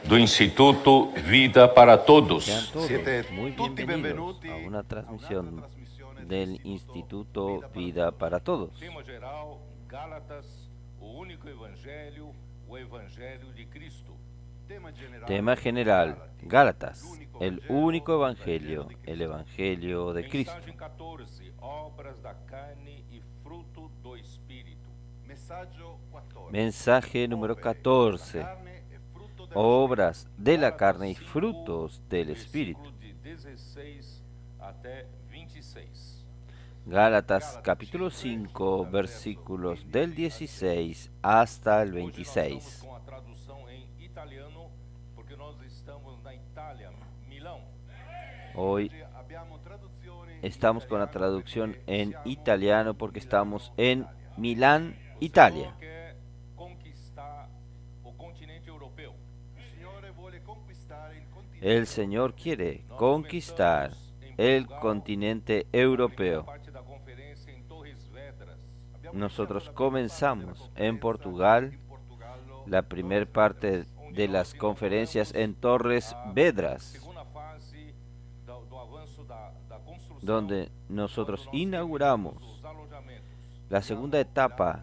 Do Instituto Vida para Todos. Sean todos muy bienvenidos a una transmisión del Instituto Vida para Todos. Tema geral, Gálatas, o único evangelho, o evangelho de Cristo. Tema general, Gálatas, el único evangelio, el evangelio de Cristo. Mensagem 14, obras da carne e fruto do Espírito. Mensaje número 14, obras de la carne y frutos del Espíritu. Versículo de 16 até 26. Gálatas capítulo 5, versículos del 16 hasta el Hoje nós estamos 26. com a tradução em italiano, porque nós estamos na Itália, Milão. Hoy estamos con la traducción en italiano porque estamos en Milán, O Italia. Senhor quer conquistar o continente europeu. El Señor quiere conquistar el continente europeo. Parte da conferência em Torres Vedras. Nosotros comenzamos en Portugal la primera parte de las conferencias en Torres Vedras, Segunda fase do avanço da construção donde nosotros inauguramos dos alojamentos. la segunda etapa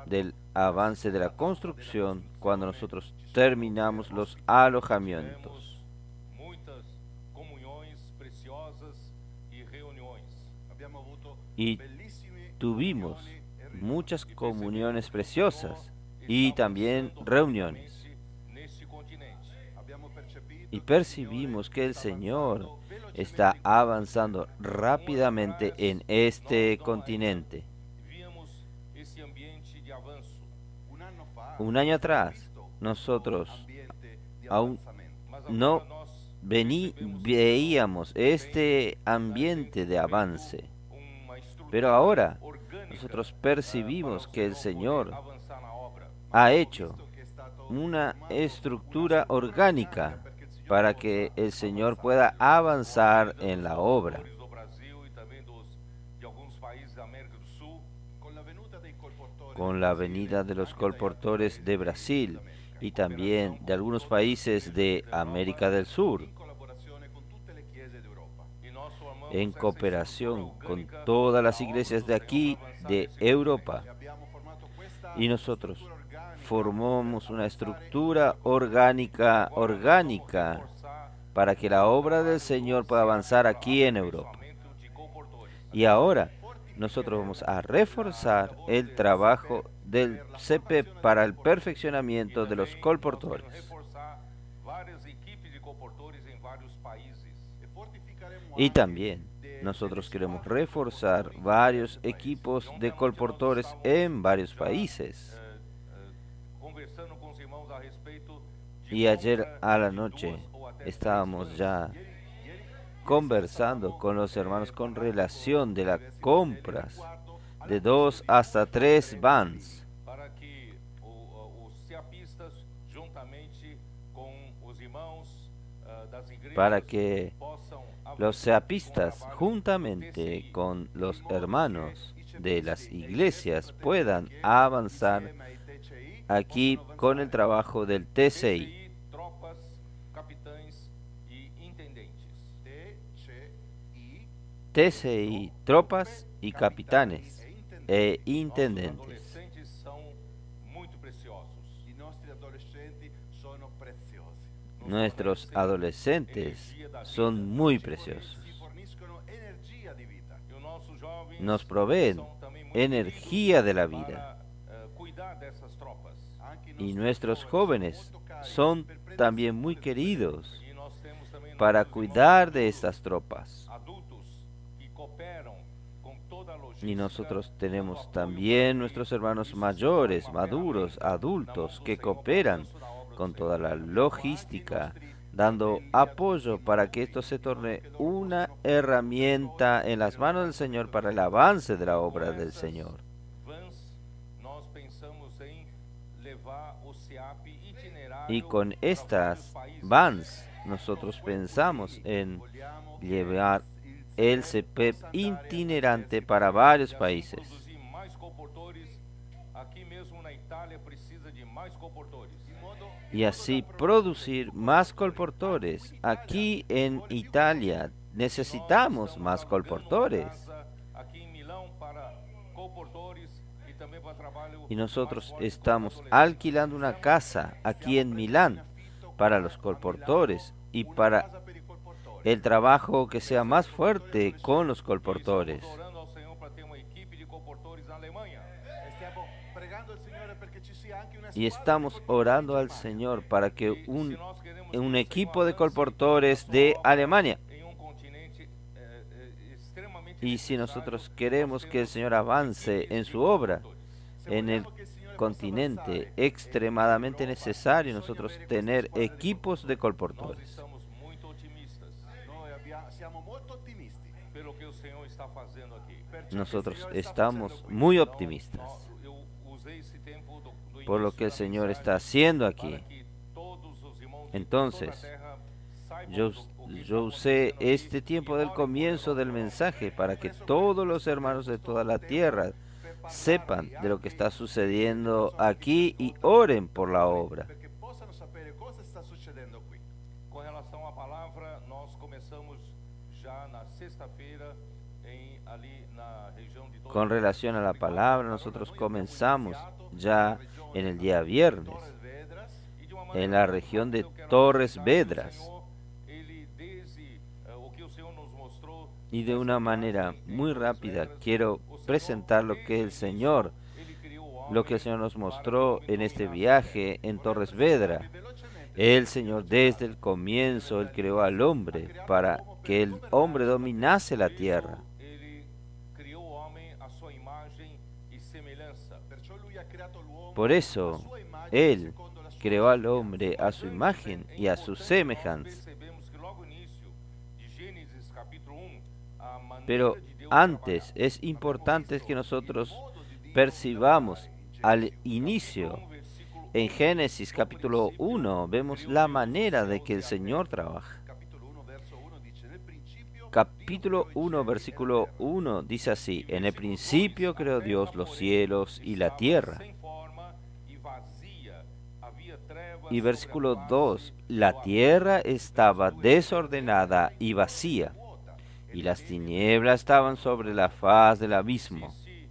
del avance de la construcción cuando nosotros terminamos los alojamientos. Tivemos muitas comunhões preciosas e reuniões. Y tuvimos muchas comuniones preciosas y también reuniones. Neste continente. Y percibimos que el Señor está avanzando rápidamente en este continente. Víamos esse ambiente de avanço, Un año atrás, nosotros aún mas no agora nós veíamos este ambiente de avance. uma estrutura Pero ahora orgânica nosotros percibimos que el Señor avançar na obra. ha hecho una estructura orgánica para que el Señor pueda avanzar en la obra. Do Brasil e também de alguns países da América do Sul, Con la venida de los colportores de Brasil y también de algunos países de América del Sur, e nós formamos en essa cooperación estrutura con orgânica todas las da obra iglesias do de Senhor aquí, avançar de nesse Europa. Y nosotros formamos una estructura orgánica forçar para que la obra del Señor pueda avanzar aquí en Europa. aumento de comportores. Y ahora nosotros vamos a reforzar el trabajo del CP para el perfeccionamiento de los Também nós colportores. queremos reforçar várias equipes de comportores em vários países. Y también nosotros queremos reforzar varios equipos de colportores en varios países. Conversando com os irmãos a respeito de Y ayer compra a la de noche 2 ou até 3 estábamos vans. ya conversando con los hermanos con relación de las compras de 2 hasta 3 vans Para que os CEAPistas, juntamente com os irmãos das igrejas, para que possam los seapistas juntamente con los hermanos de las iglesias puedan avanzar aquí con el trabajo del TCI, TCI, tropas, capitães e intendentes. TCI, tropas y capitanes e Nossos intendentes. adolescentes são muito preciosos. Nuestros adolescentes son muy preciosos. E os nossos jovens Nos proveen são também muito energía de la queridos vida. para cuidar dessas tropas. Y nuestros jóvenes son también muy queridos E nós temos também para nossos cuidar irmãos de estas tropas. adultos que cooperam com toda a logística. Y nosotros dando tenemos apoio también para nuestros que hermanos isso mayores, seja uma maduros, ferramenta adultos, na mão do que Senhor cooperan para o avanço da obra do con Senhor. toda la logística, dando apoyo para que esto se torne una herramienta en las manos del Señor para el avance de la obra del Señor. Vans, nós pensamos em levar o CEAP itinerário Y con para estas vários países. vans nosotros pensamos en llevar el CPEP itinerante para varios países. Produzir mais colportores. Aqui mesmo na Itália precisa de mais colportores. Y así producir más colportores. Aquí en Italia necesitamos más colportores. Aqui em Milão para colportores e também para trabalho. Y nosotros estamos alquilando una casa aquí en Milán para los colportores y para el trabajo que sea más fuerte con los colportores. Estamos orando ao Senhor para ter uma equipe de colportores na Alemanha. Y estamos orando al Señor para que un equipo de colportores de Alemania. Em um continente extremamente. Y si nosotros queremos que el Señor avance en su obra, en el continente extremadamente necesario nosotros tener equipos de Nós colportores. estamos muito otimistas pelo que o Senhor está fazendo aqui. Nosotros estamos muy optimistas Eu usei esse tempo do por lo início que el da Señor mensagem está haciendo aquí. para que todos os irmãos de Entonces, toda a terra saibam Yo, o que está yo usé acontecendo aqui este tiempo e del orem por comienzo nós. del mensaje para que todos los hermanos de toda la tierra sepan de lo que está sucediendo aquí y oren por la obra. Com relação à palavra, nós começamos já na sexta-feira ali na região de Con relación a la palabra, nosotros comenzamos ya en el día viernes e de uma en maneira la región de eu quero Torres apresentar que o Vedras Senhor, ele desde o que o Senhor nos mostrou y de una manera muy rápida quiero presentar lo que el Señor nos mostró en este viaje en Torres Vedras. El Señor desde el comienzo, Él creó al hombre para que el hombre dominase la tierra. Ele criou o homem à sua imagem e semelhança. Por eso, Él creó al hombre a su imagen y a su semejanza. Percebemos que logo no início de Gênesis capítulo 1, a maneira Pero de Deus antes trabalhar. es importante que nosotros percibamos al inicio. En Génesis capítulo 1 vemos la manera de que el Señor trabaja. Capítulo 1, versículo 1 dice así: en el principio creó Dios los cielos y la tierra. Sem forma e vazia, havia trevas Y sobre versículo a face 2, do la abismo. tierra estaba desordenada y vacía, y las tinieblas estaban sobre la faz del abismo. Existe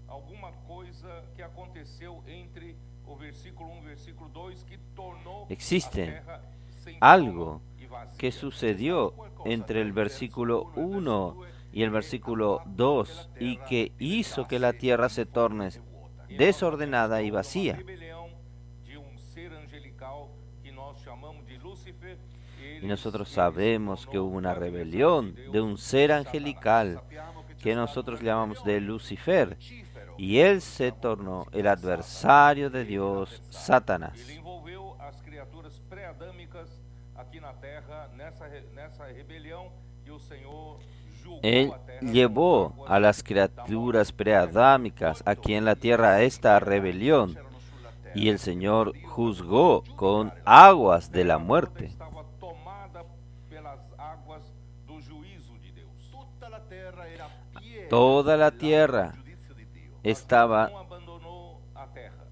alguma coisa que aconteceu entre o versículo 1 e o versículo 2 que tornou Existe a terra sem algo forma e vazia. que sucedió entre el versículo 1 y el versículo 2 y que hizo que la tierra se torne desordenada y vacía. Rebelião de ser angelical que nós chamamos de Lúcifer. Y nosotros sabemos que hubo una rebelión de un ser angelical que nosotros llamamos de Lucifer, y él se tornó el adversario de Dios, Satanás. Ele envolveu as criaturas pré-adâmicas aqui na terra nessa rebelião e o Senhor julgou Él a terra llevó com a las criaturas preadámicas aquí en la tierra a esta rebelión, y el Señor juzgó con aguas de la muerte. estava tomada pelas águas do juízo de Deus. Toda la tierra estaba Não abandonou a terra.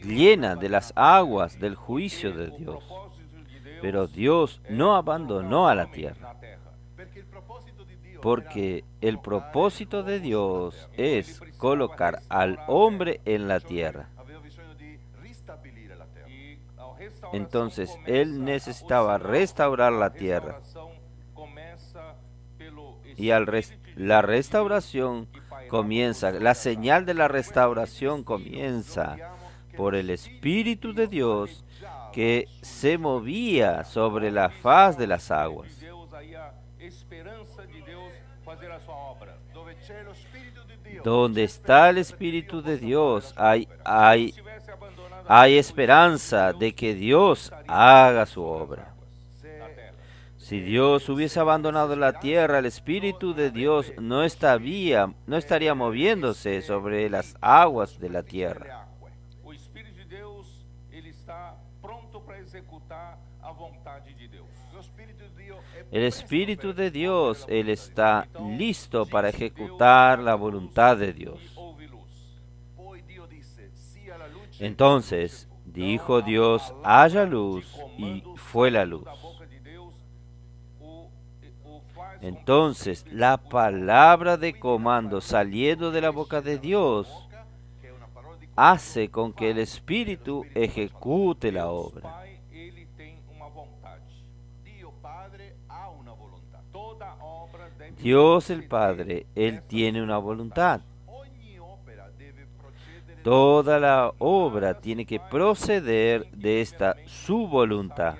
llena de las aguas del juicio de O Dios, propósito de Deus pero Dios no abandonó a la tierra, na terra. porque el propósito de Dios es colocar al hombre en la tierra. E ao restauração Entonces começa él necesitaba restaurar la tierra, restauração começa pelo y la restauración comienza, la señal de la restauración comienza por el Espíritu de Dios que se movía sobre la faz de las aguas. de Deus, aí a esperança de Deus fazer a sua obra. Donde está el Espíritu de Dios, hay Tivesse abandonado hay esperanza de que Dios haga su obra. a terra. Si Dios hubiese abandonado la tierra, el Espíritu de Dios no estaría moviéndose sobre las aguas de la tierra. O Espírito de Deus, ele está pronto para executar a vontade de Deus. El Espíritu de Dios, Él está listo para ejecutar la voluntad de Dios. Entonces dijo Dios, haya luz, y fue la luz. Entonces la palabra de comando saliendo de la boca de Dios hace con que el Espíritu ejecute la obra. Dios el Padre, Él tiene una voluntad. Toda la obra tiene que proceder de esta su voluntad.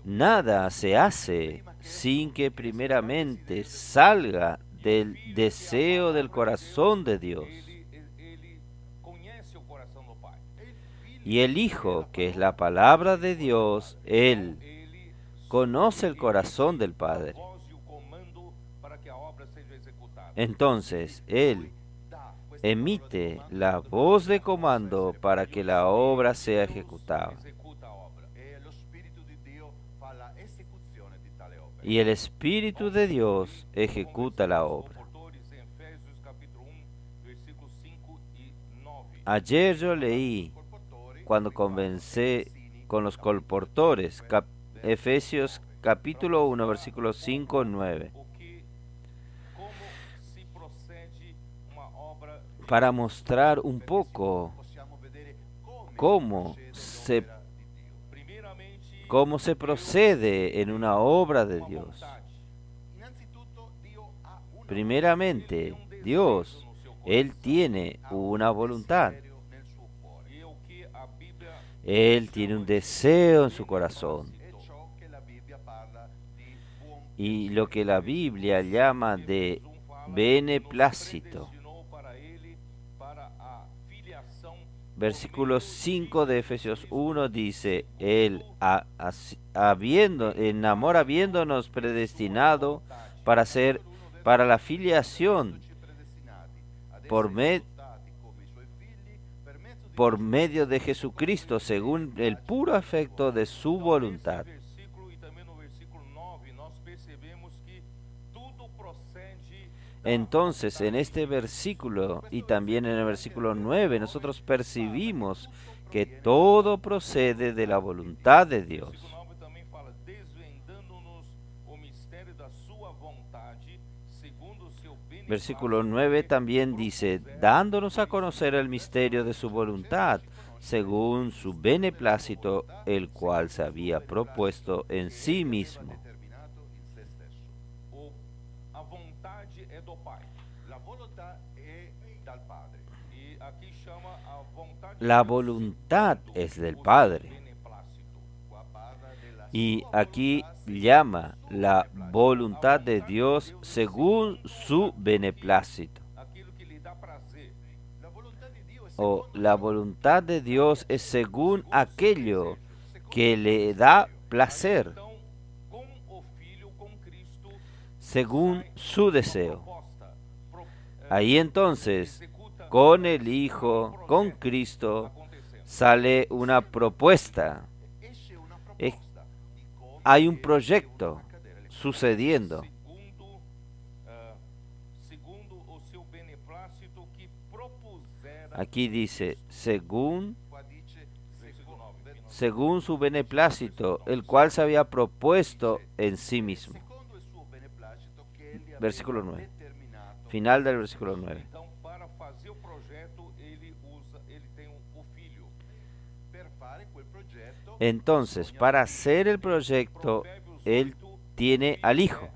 Nada se hace sin que primeramente salga del deseo del corazón de Dios. Y el Hijo, que es la palabra de Dios, Él conoce el corazón del Padre. Entonces, Él emite la voz de comando para que la obra sea ejecutada. Y el Espíritu de Dios ejecuta la obra. Ayer yo leí, cuando comencé con los colportores, Efesios capítulo 1, versículos 5 y 9. Para mostrar un poco cómo se procede en una obra de Dios. Primeramente, Dios, Él tiene una voluntad. Él tiene un deseo en su corazón. Y lo que la Biblia llama de beneplácito. Versículo 5 de Efesios 1 dice, Él, en amor habiéndonos predestinado para la filiación por medio de Jesucristo, según el puro afecto de su voluntad. Entonces, en este versículo y también en el versículo 9, nosotros percibimos que todo procede de la voluntad de Dios. Versículo 9 también dice, dándonos a conocer el misterio de su voluntad, según su beneplácito, el cual se había propuesto en sí mismo. La voluntad es del Padre. Y aquí llama la voluntad de Dios según su beneplácito. O la voluntad de Dios es según aquello que le da placer, según su deseo. Ahí entonces, con el Hijo, con Cristo, sale una propuesta. Hay un proyecto sucediendo. Aquí dice, según su beneplácito, el cual se había propuesto en sí mismo. Versículo 9. Final del versículo 9. Entonces, para hacer el proyecto, Él tiene al Hijo.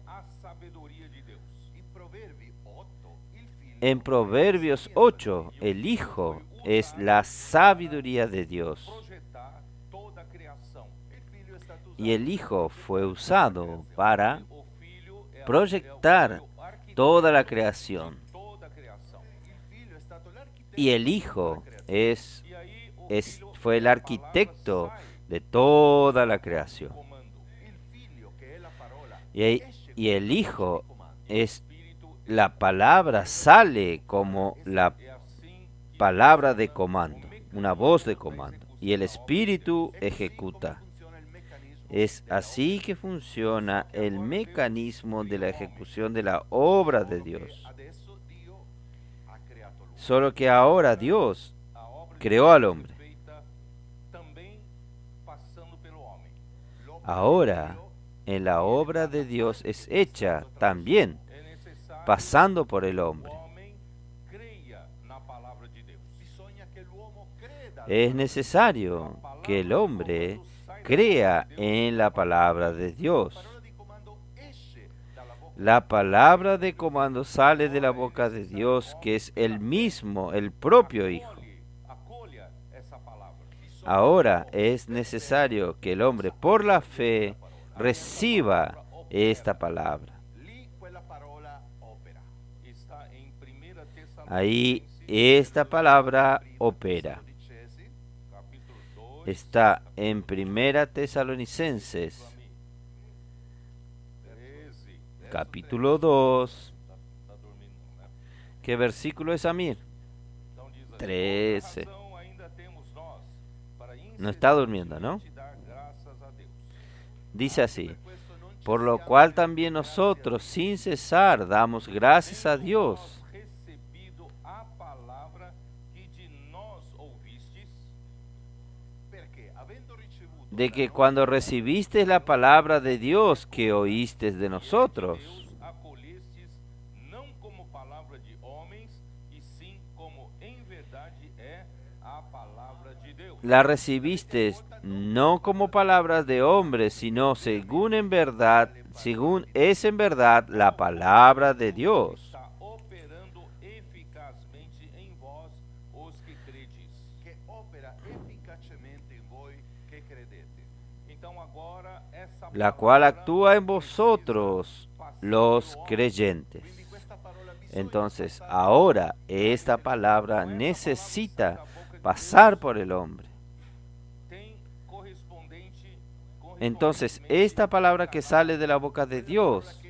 En Proverbios 8, el Hijo es la sabiduría de Dios. Y el Hijo fue usado para proyectar toda la creación. Y el Hijo fue el arquitecto de toda la creación. Y el Hijo es la palabra, sale como la palabra de comando, una voz de comando. Y el Espíritu ejecuta. Es así que funciona el mecanismo de la ejecución de la obra de Dios. Solo que ahora Dios creó al hombre. Ahora, en la obra de Dios es hecha también pasando por el hombre. Es necesario que el hombre crea en la palabra de Dios. La palabra de comando sale de la boca de Dios, que es el mismo, el propio Hijo. Ahora es necesario que el hombre por la fe reciba esta palabra. Ahí esta palabra opera. Está en Primera Tesalonicenses, capítulo 2. ¿Qué versículo es, Amir? 13. No está durmiendo, ¿no? Dice así: por lo cual también nosotros sin cesar damos gracias a Dios, de que cuando recibiste la palabra de Dios que oíste de nosotros, la recibiste no como palabras de hombres, sino según en verdad, según es en verdad la palabra de Dios. La cual actúa en vosotros, los creyentes. Entonces, ahora esta palabra necesita pasar por el hombre. Entonces, esta palabra que sale de la boca de Dios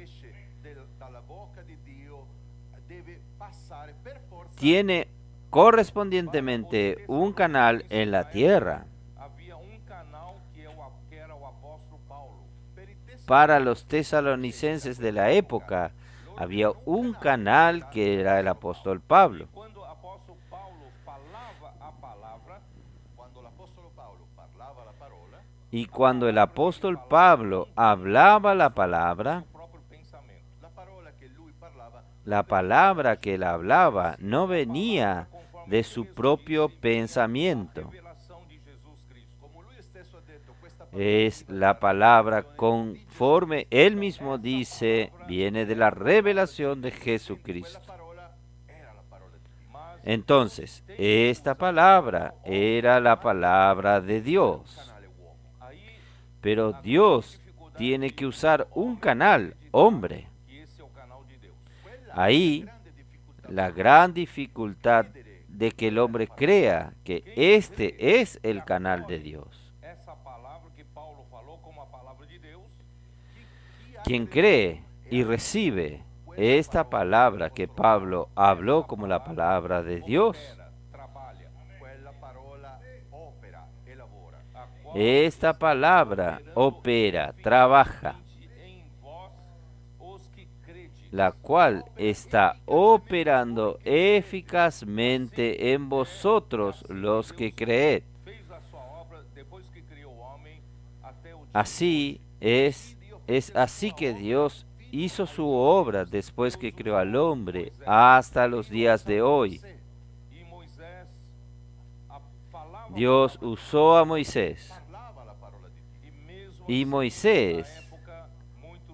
tiene correspondientemente un canal en la tierra. Para los tesalonicenses de la época, había un canal que era el apóstol Pablo. Y cuando el apóstol Pablo hablaba la palabra que él hablaba no venía de su propio pensamiento. Es la palabra conforme él mismo dice, viene de la revelación de Jesucristo. Entonces, esta palabra era la palabra de Dios. Pero Dios tiene que usar un canal, hombre. Ahí, la gran dificultad de que el hombre crea que este es el canal de Dios. Quien cree y recibe esta palabra que Pablo habló como la palabra de Dios, esta palabra opera, trabaja, la cual está operando eficazmente en vosotros los que creed. Así es así que Dios hizo su obra después que creó al hombre hasta los días de hoy. Dios usó a Moisés y Moisés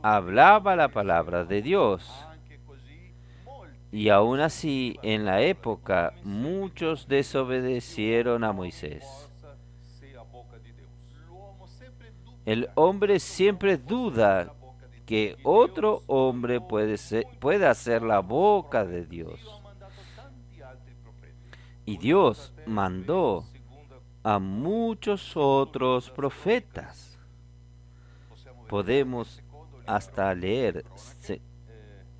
hablaba la palabra de Dios. Y aún así, en la época, muchos desobedecieron a Moisés. El hombre siempre duda que otro hombre puede hacer la boca de Dios. Y Dios mandó a muchos otros profetas. Podemos hasta leer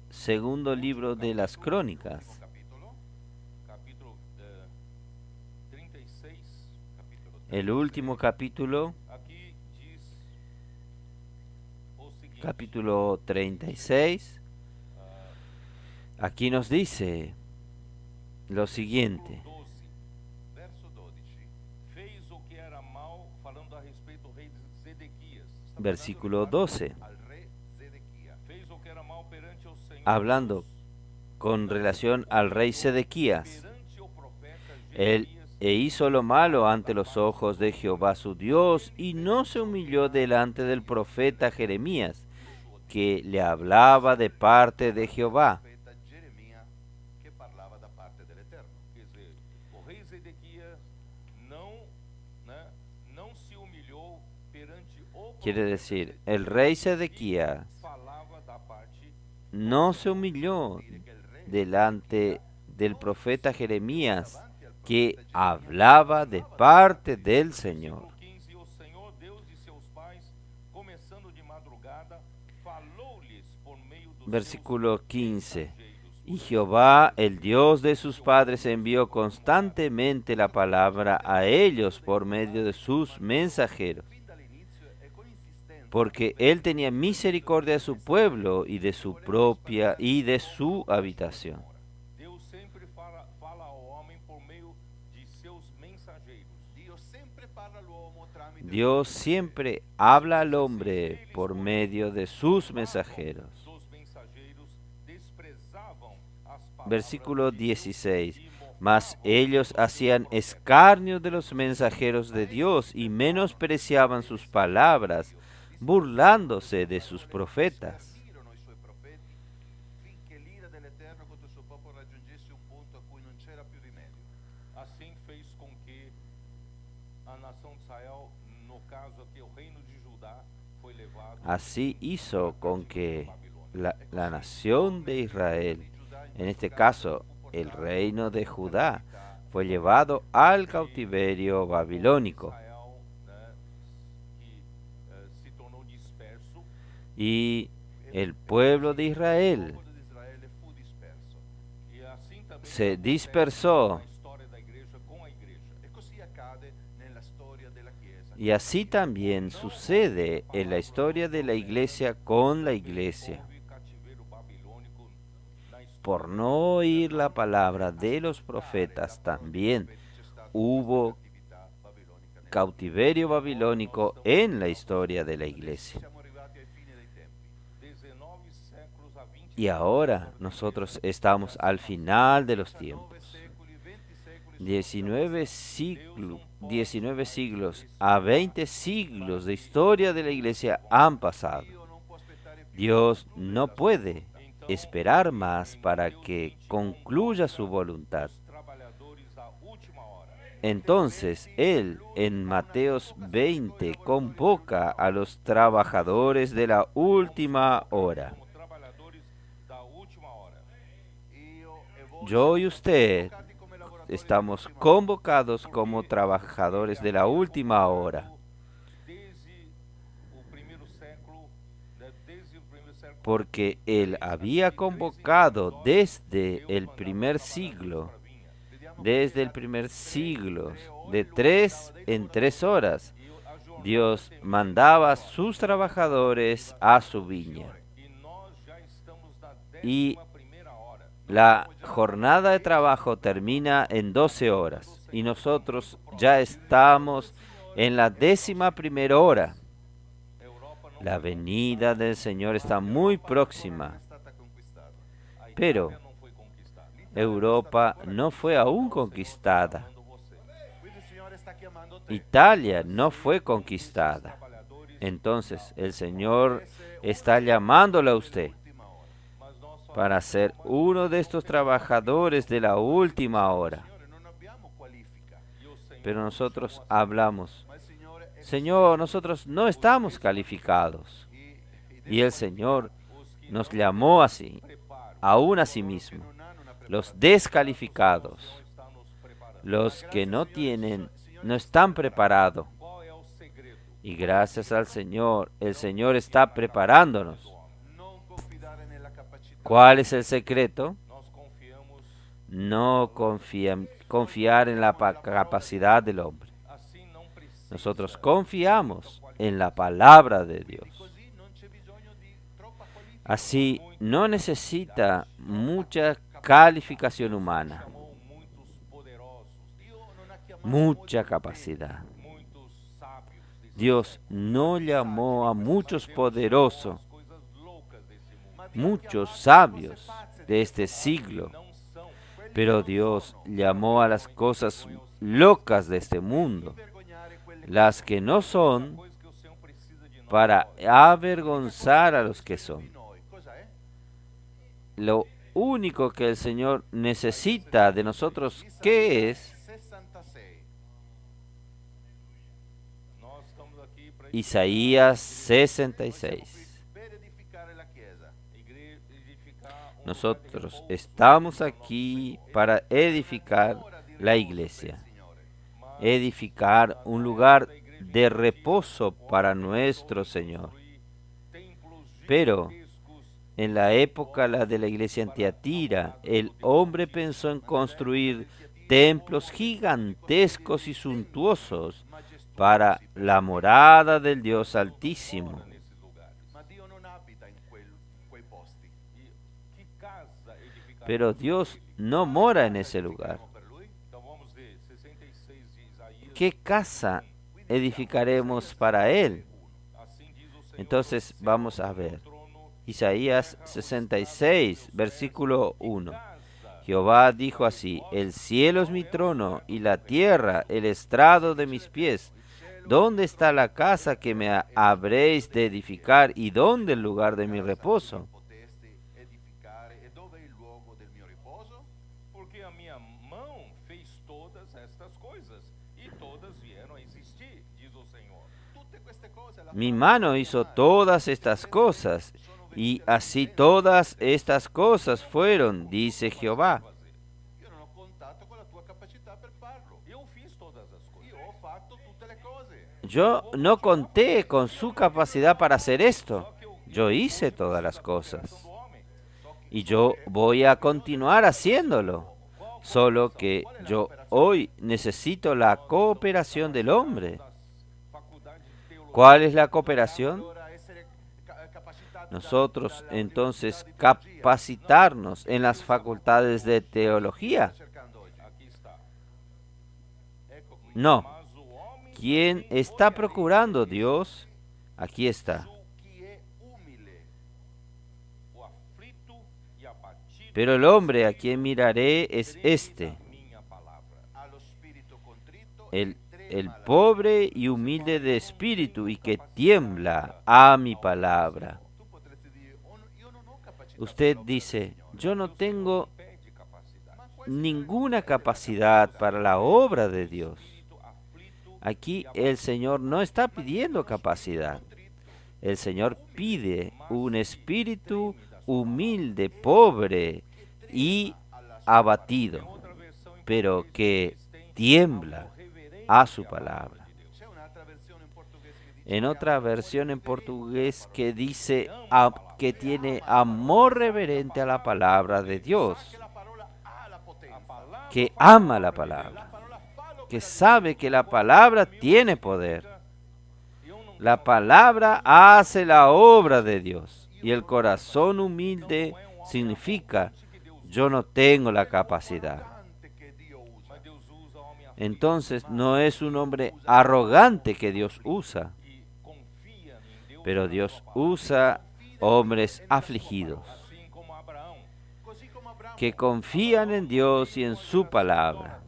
segundo libro de las Crónicas, el último capítulo, capítulo 36, aquí nos dice lo siguiente. Versículo 12. Hablando con relación al rey Sedequías. Él hizo lo malo ante los ojos de Jehová su Dios, y no se humilló delante del profeta Jeremías, que le hablaba de parte de Jehová. Quiere decir, el rey Sedequías no se humilló delante del profeta Jeremías, que hablaba de parte del Señor. Versículo 15. Y Jehová, el Dios de sus padres, envió constantemente la palabra a ellos por medio de sus mensajeros, porque él tenía misericordia de su pueblo y de su propia y de su habitación. Dios siempre habla al hombre por medio de sus mensajeros. Versículo 16. Mas ellos hacían escarnio de los mensajeros de Dios y menospreciaban sus palabras, burlándose de sus profetas. Así hizo con que la nación de Israel, en este caso el reino de Judá, fue llevado al cautiverio babilónico. Y el pueblo de Israel se dispersó. Y así también sucede en la historia de la iglesia con la iglesia. Por no oír la palabra de los profetas, también hubo cautiverio babilónico en la historia de la iglesia. Y ahora nosotros estamos al final de los tiempos. 19 siglos a 20 siglos de historia de la iglesia han pasado. Dios no puede esperar más para que concluya su voluntad. Entonces, Él en Mateos 20 convoca a los trabajadores de la última hora. Yo y usted estamos convocados como trabajadores de la última hora. Porque Él había convocado desde el primer siglo, de 3 en 3 horas, Dios mandaba a sus trabajadores a su viña. Y la jornada de trabajo termina en 12 horas y nosotros ya estamos en la 11ª hora. La venida del Señor está muy próxima, pero Europa no fue aún conquistada. Italia no fue conquistada. Entonces el Señor está llamándole a usted para ser uno de estos trabajadores de la última hora. Pero nosotros hablamos, Señor, nosotros no estamos calificados. Y el Señor nos llamó así, aún a sí mismo. Los descalificados, los que no están preparados. Y gracias al Señor, el Señor está preparándonos. ¿Cuál es el secreto? No confiar en la capacidad del hombre. Nosotros confiamos en la palabra de Dios. Así no necesita mucha calificación humana, chamou muitos poderosos, mucha capacidad. muitos sábios desse Dios século, no llamó a muchos poderosos, as coisas loucas desse mundo. muchos sabios de este siglo, Não são, pero Dios llamó a las cosas locas de este mundo, las que no son, coisa que o Senhor precisa de nós. para avergonzar a los que son. Lo único que el Señor necesita de nosotros, ¿qué es? Nós estamos aqui para Isaías 66. edificar Nosotros estamos aquí para edificar la iglesia, edificar un lugar de reposo para nuestro Señor. templos Pero gigantescos. en la época de la iglesia en Tiatira, el hombre pensó en construir templos gigantescos y suntuosos para la morada del Dios Altísimo. Nesses lugares. E que casa edificar? Pero Dios no mora en esse lugar. Então vamos ver 66 de Isaías. ¿Qué casa edificaremos para Él? Assim diz o Senhor. Entonces vamos a ver. Isaías 66, versículo 1. Jehová dijo así: el cielo es mi trono y la tierra el estrado de mis pies. ¿Dónde está la casa que me habréis de edificar y dónde el lugar de mi reposo? Porque a minha mão fez todas estas coisas e todas vieram a existir, diz o Senhor. Mi mano hizo todas estas cosas y así todas estas cosas fueron, dice Jehová. Eu fiz todas as coisas. Yo no conté con su capacidad para hacer esto. Yo hice todas las cosas. Y yo voy a continuar haciéndolo. Solo que yo hoy necesito la cooperación del hombre. ¿Cuál es la cooperación? Nosotros entonces capacitarnos en las facultades de teología. Aqui está. No. Mas o homem ¿Quién está procurando Dios? Aquí está. o aflito e abatido Pero el hombre a quien miraré es este, minha palavra. el pobre y humilde de espíritu y que tiembla a mi palabra. Usted dice, yo no tengo Pede capacidade. ninguna capacidad para la obra de Dios. Aflito Aquí el Señor no está pidiendo capacidad. El Señor pide un espíritu humilde, pobre y abatido, outra versão em pero que tiembla a su palabra. En otra versión en portugués que dice que tiene amor reverente a la palabra de Dios, que ama la palabra, que sabe que la palabra tiene poder. La palabra hace la obra de Dios y el corazón humilde significa yo no tengo la capacidad. mas Deus usa homem aflito Entonces no es un hombre arrogante que Dios usa, e confia em Deus, pero Dios usa hombres afligidos assim como Abraão. que confían en Dios y en su palabra.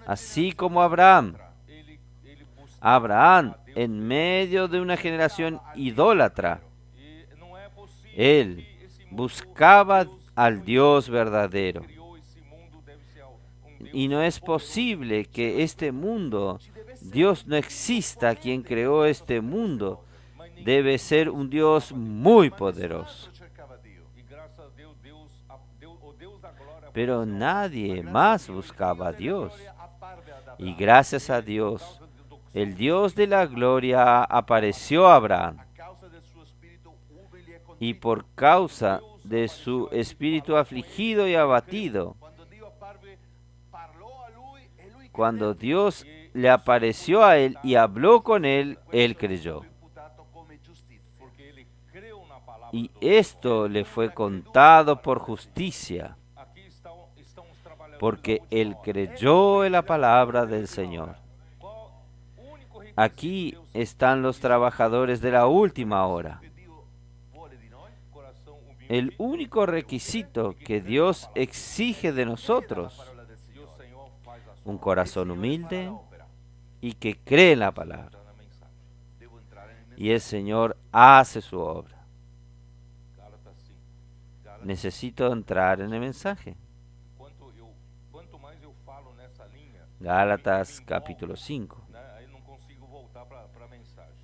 Así como Abraham. Ele busca Abraham, en medio de una generación idólatra, e não é possível él que esse mundo buscaba al Dios verdadero. criou esse mundo deve ser Deus Y no es posible que este mundo, Dios no exista, quien creó este mundo, debe ser un Dios muy poderoso. e graças a Deus, o Deus da glória Pero nadie más buscaba a Dios. Y gracias a Dios, el Dios de la gloria apareció a Abraham. Y por causa de su espíritu afligido y abatido, cuando Dios le apareció a él y habló con él, él creyó. porque ele creu na palavra y do esto le fue contado por justicia, Aqui estão os trabalhadores da porque última él hora. creyó en la palabra del Señor. Qual o único requisito Aquí Deus están los trabajadores de la última hora. pediu vole di noi? coração humilde El único requisito que Dios exige de nosotros, Parola del e o Signore. Senhor faz a sua un Il corazón Signore farà humilde l'opera. y que cree en la palabra. obra na mensagem. Devo entrare nel Y el Señor hace su obra. Gálatas 5. Galati. Necesito entrar en el mensaje. Quanto mais eu falo nessa linha, Gálatas me empolgo, capítulo 5. né? Aí não consigo voltar para a mensagem.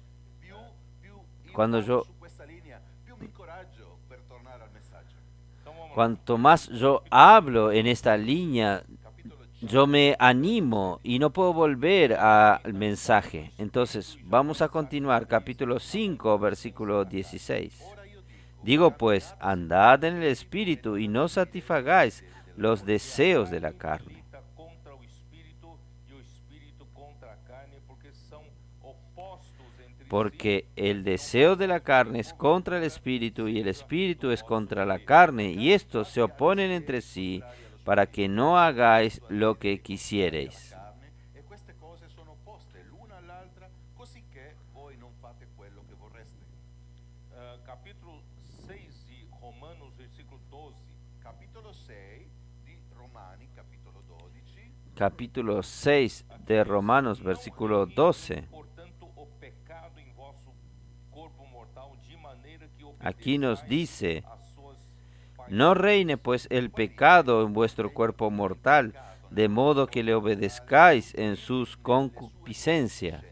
Più io Quando vado yo- su questa linea, più mi incoraggio per tornare al messaggio. Então vamos lá. Cuanto más yo hablo en esta línea, Capitolo 5. yo me animo y no puedo volver al mensaje. Entonces, vamos a continuar. Capítulo 5, versículo 16. Ora io dico, Digo pues, andad en el Espíritu y no satisfagáis los deseos de la carne. Milita contra o espírito e o espírito contra a carne, porque são opostos entre Porque el deseo de la carne es contra el Espíritu y el Espíritu es contra la carne, y estos se oponen entre sí para que no hagáis lo que quisiereis. carne, e queste cose sono opposte l'una all'altra, così che voi non fate quello che vorreste. capítulo 6 de Romanos, versículo 12. Capitolo 6 di Romani, capitolo 12. Capítulo 6 de Romanos, versículo 12. Portanto, o pecado em vosso corpo mortal, de maneira que Aquí nos obedeçais dice, às suas no reine pues el pecado en vuestro cuerpo mortal, de modo que le obedezcáis en sus concupiscencias.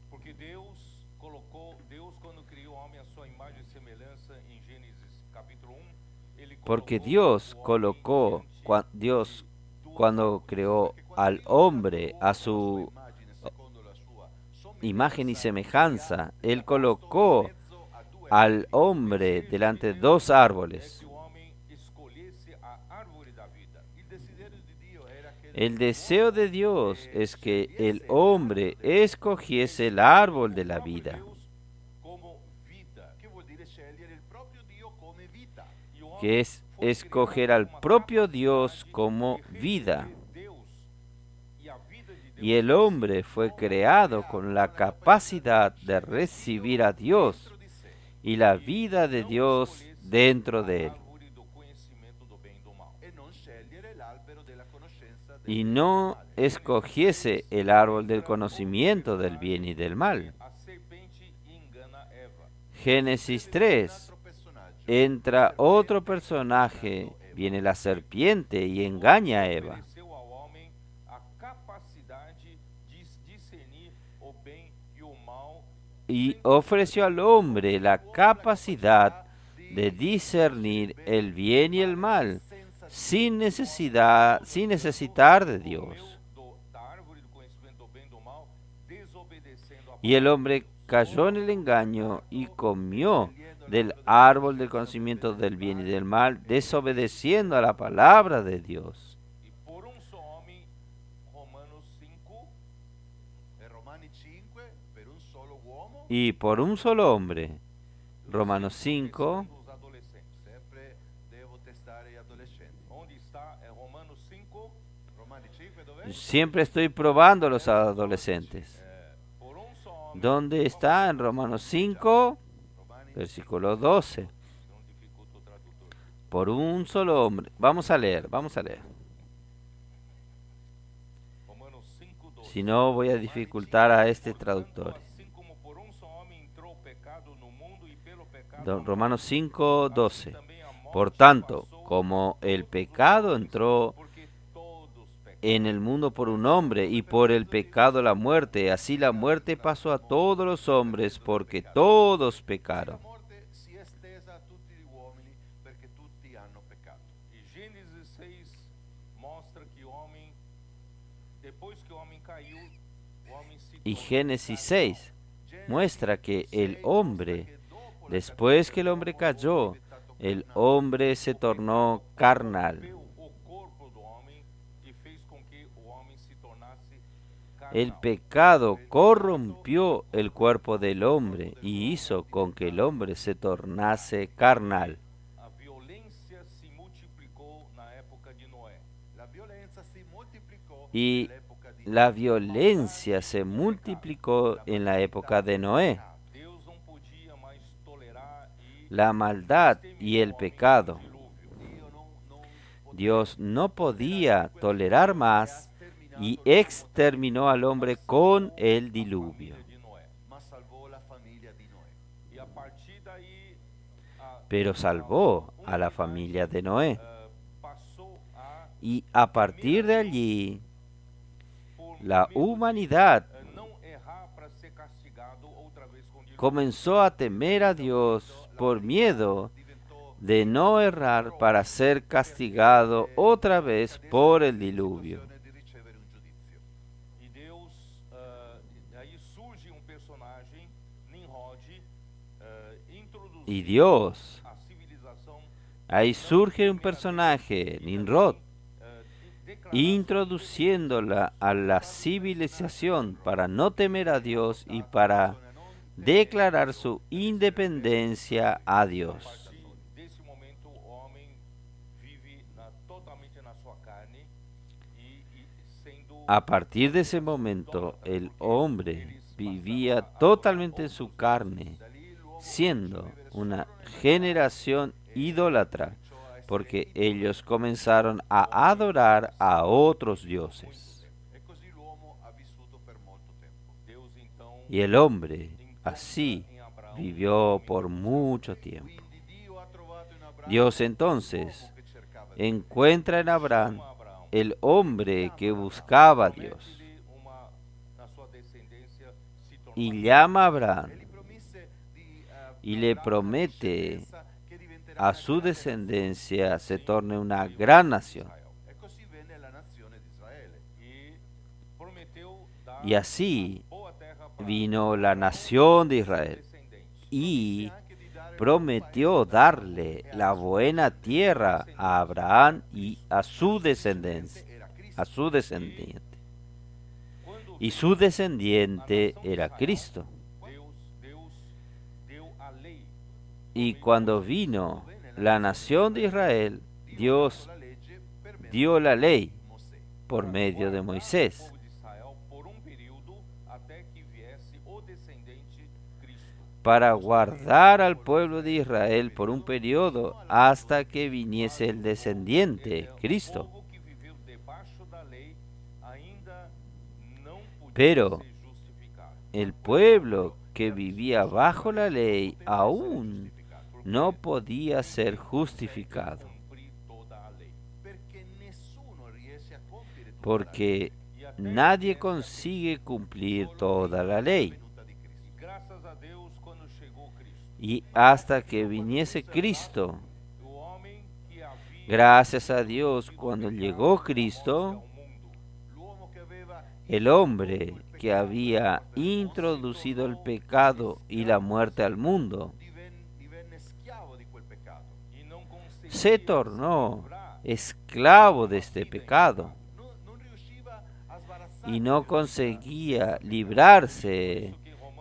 Porque Deus quando criou o homem à sua imagem e semelhança em Gênesis capítulo 1, ele Porque colocou Dios o homem colocó, diante Dios de duas cuando creó al hombre a su immagine secondo la sua imagen y semejanza, Él colocó al hombre delante de dos é árboles. que o homem escolhesse a árvore da vida. Il desiderio di Dio era che El deseo de Dios es que el hombre escogiese el árbol de la vida, Deus como vida. che vuol dire scegliere il proprio Dio come vita. E o homem que es foi escoger criado al com uma propio capacidade Dios de como receber vida. Deus. E a vida de Deus Y el hombre fue creado con la capacidad de recibir a Dios Dentro di sé. y la vida de Dios dentro de él. a árvore do conhecimento do bem e do mal. E non scegliere l'albero della conoscenza del Y bene e no del male. escogiese el árbol del conocimiento del bien y del mal. A serpente engana Eva. Génesis Un 3. altro personaggio. Entra otro personaje, viene la serpiente y engaña a Eva. Ofereceu ao homem a capacidade de discernir o bem e o mal Y ofreció al hombre la capacidad de discernir el bien y el mal sin necesitar de Dios. da árvore do conhecimento do bem e do mal, desobedecendo a Y el hombre cayó en el engaño y comió del árbol del conocimiento del bien y del mal, desobedeciendo a la palabra de Dios. E por só homem, Romanos 5, E Romani 5, per un solo uomo, Y por un solo hombre, Romanos 5, os adolescentes. sempre devo testare gli adolescenti. Onde está? É Romanos 5, Romani 5 dov'è? siempre estoy probando a los adolescentes. por só homem. ¿Dónde está? En Romanos 5, Romani versículo 12. Não dificulta o tradutor. Por un solo hombre. Vamos a leer, vamos a leer. Romanos 5, 12. Si no, voy a dificultar a este traductor. Assim como por só homem entrou o pecado no mundo e pelo pecado a Romanos morte, 5, assim 12. também a morte Por tanto, passou como el a pecado todos, entró porque todos pecaram. en el mundo por un hombre y por el pecado la muerte, así la muerte pasó a todos los hombres porque todos la pecaron. morte si è estesa a tutti gli uomini perché tutti hanno peccato. E Gênesis 6 mostra que o homem, depois que o homem caiu, o homem se Y tornou Génesis carnal. 6 muestra que el hombre, después que el hombre cayó, el hombre se tornó carnal. O corpo do homem e fez com que o homem se tornasse El pecado corrompió el cuerpo del hombre y hizo con que el hombre se tornase carnal. A violência se multiplicou na época de Noé. La violenza si moltiplicò Y nell'epoca di la violencia se multiplicó en la época de Noé. Deus não podia mais tolerar e La maldad y el pecado. dilúvio. Dio non Dios no podía tolerar más y exterminó al hombre con el diluvio. De Noé. ma salvò la famiglia di Noè. E a partir daí Pero salvó a la familia de Noé. passou a Y a partir de allí, por la medo de, humanidad não errar para ser castigado outra vez com dilúvio. comenzó a temer a Dios por miedo Diventò de no errar para ser castigado otra vez por el diluvio. situazione di ricevere un giudizio. E Deus, aí surge um personagem, Nimrod, introduzindo Y Dios, a civilização, ahí surge un personaje, Nimrod, declarando introduciéndola a la civilización para no temer a Dios y para declarar su independencia a Dios. desse momento o homem vive totalmente na sua carne e sendo A partir de ese momento, el hombre vivía totalmente en su carne, siendo una generación idólatra, porque ellos comenzaron a adorar a otros dioses. E così l'uomo ha vissuto per molto tempo. Deus então Y el hombre así vivió por mucho tiempo. Quindi Dio ha trovato in Abramo Dios entonces l'uomo che cercava encuentra en Abraham chama Abraão, el hombre que buscaba a Dios promete-lhe na sua descendência se tornar y llama a Abraham e gli promise di y le darà una promete discendenza che diventerà a una su grande descendencia se torne una gran nación. nazione. E così venne la nazione di Israele. e prometeu dar Y así boa terra para vino la nación de Israel descendentes. y Anche di dare prometió darle la buena tierra a Abraham y a su descendencia, era Cristo. a su descendiente. Quando Y su descendiente era Cristo. Deus deu a lei, Y cuando vino la nación de Israel, Dios La legge per mezzo dio la ley di Mosè. por medio de guardar Moisés o povo de Israel por período até que viesse o descendente Cristo. para guardar al pueblo de Israel por un periodo hasta que viniese el descendiente, Cristo. O povo que viveu debaixo da lei ainda não podia Pero ser justificado. el pueblo que vivía bajo la ley aún no podía ser justificado, Cumprir toda a lei. Perché nessuno riesce a compiere tutta porque E até nadie que consigue cumplir toda la ley. venuta di Cristo. E graças a Deus quando chegou Cristo, Y hasta que viniese Cristo, o homem que havia gracias a Dios, cuando llegó Cristo, ao mundo, L'uomo che aveva el hombre que había introducido el pecado y la muerte al mundo, divenne schiavo di quel peccato. e não conseguia se tornó livrar esclavo de este pecado Non riusciva a sbarazzarsi y no conseguía librarse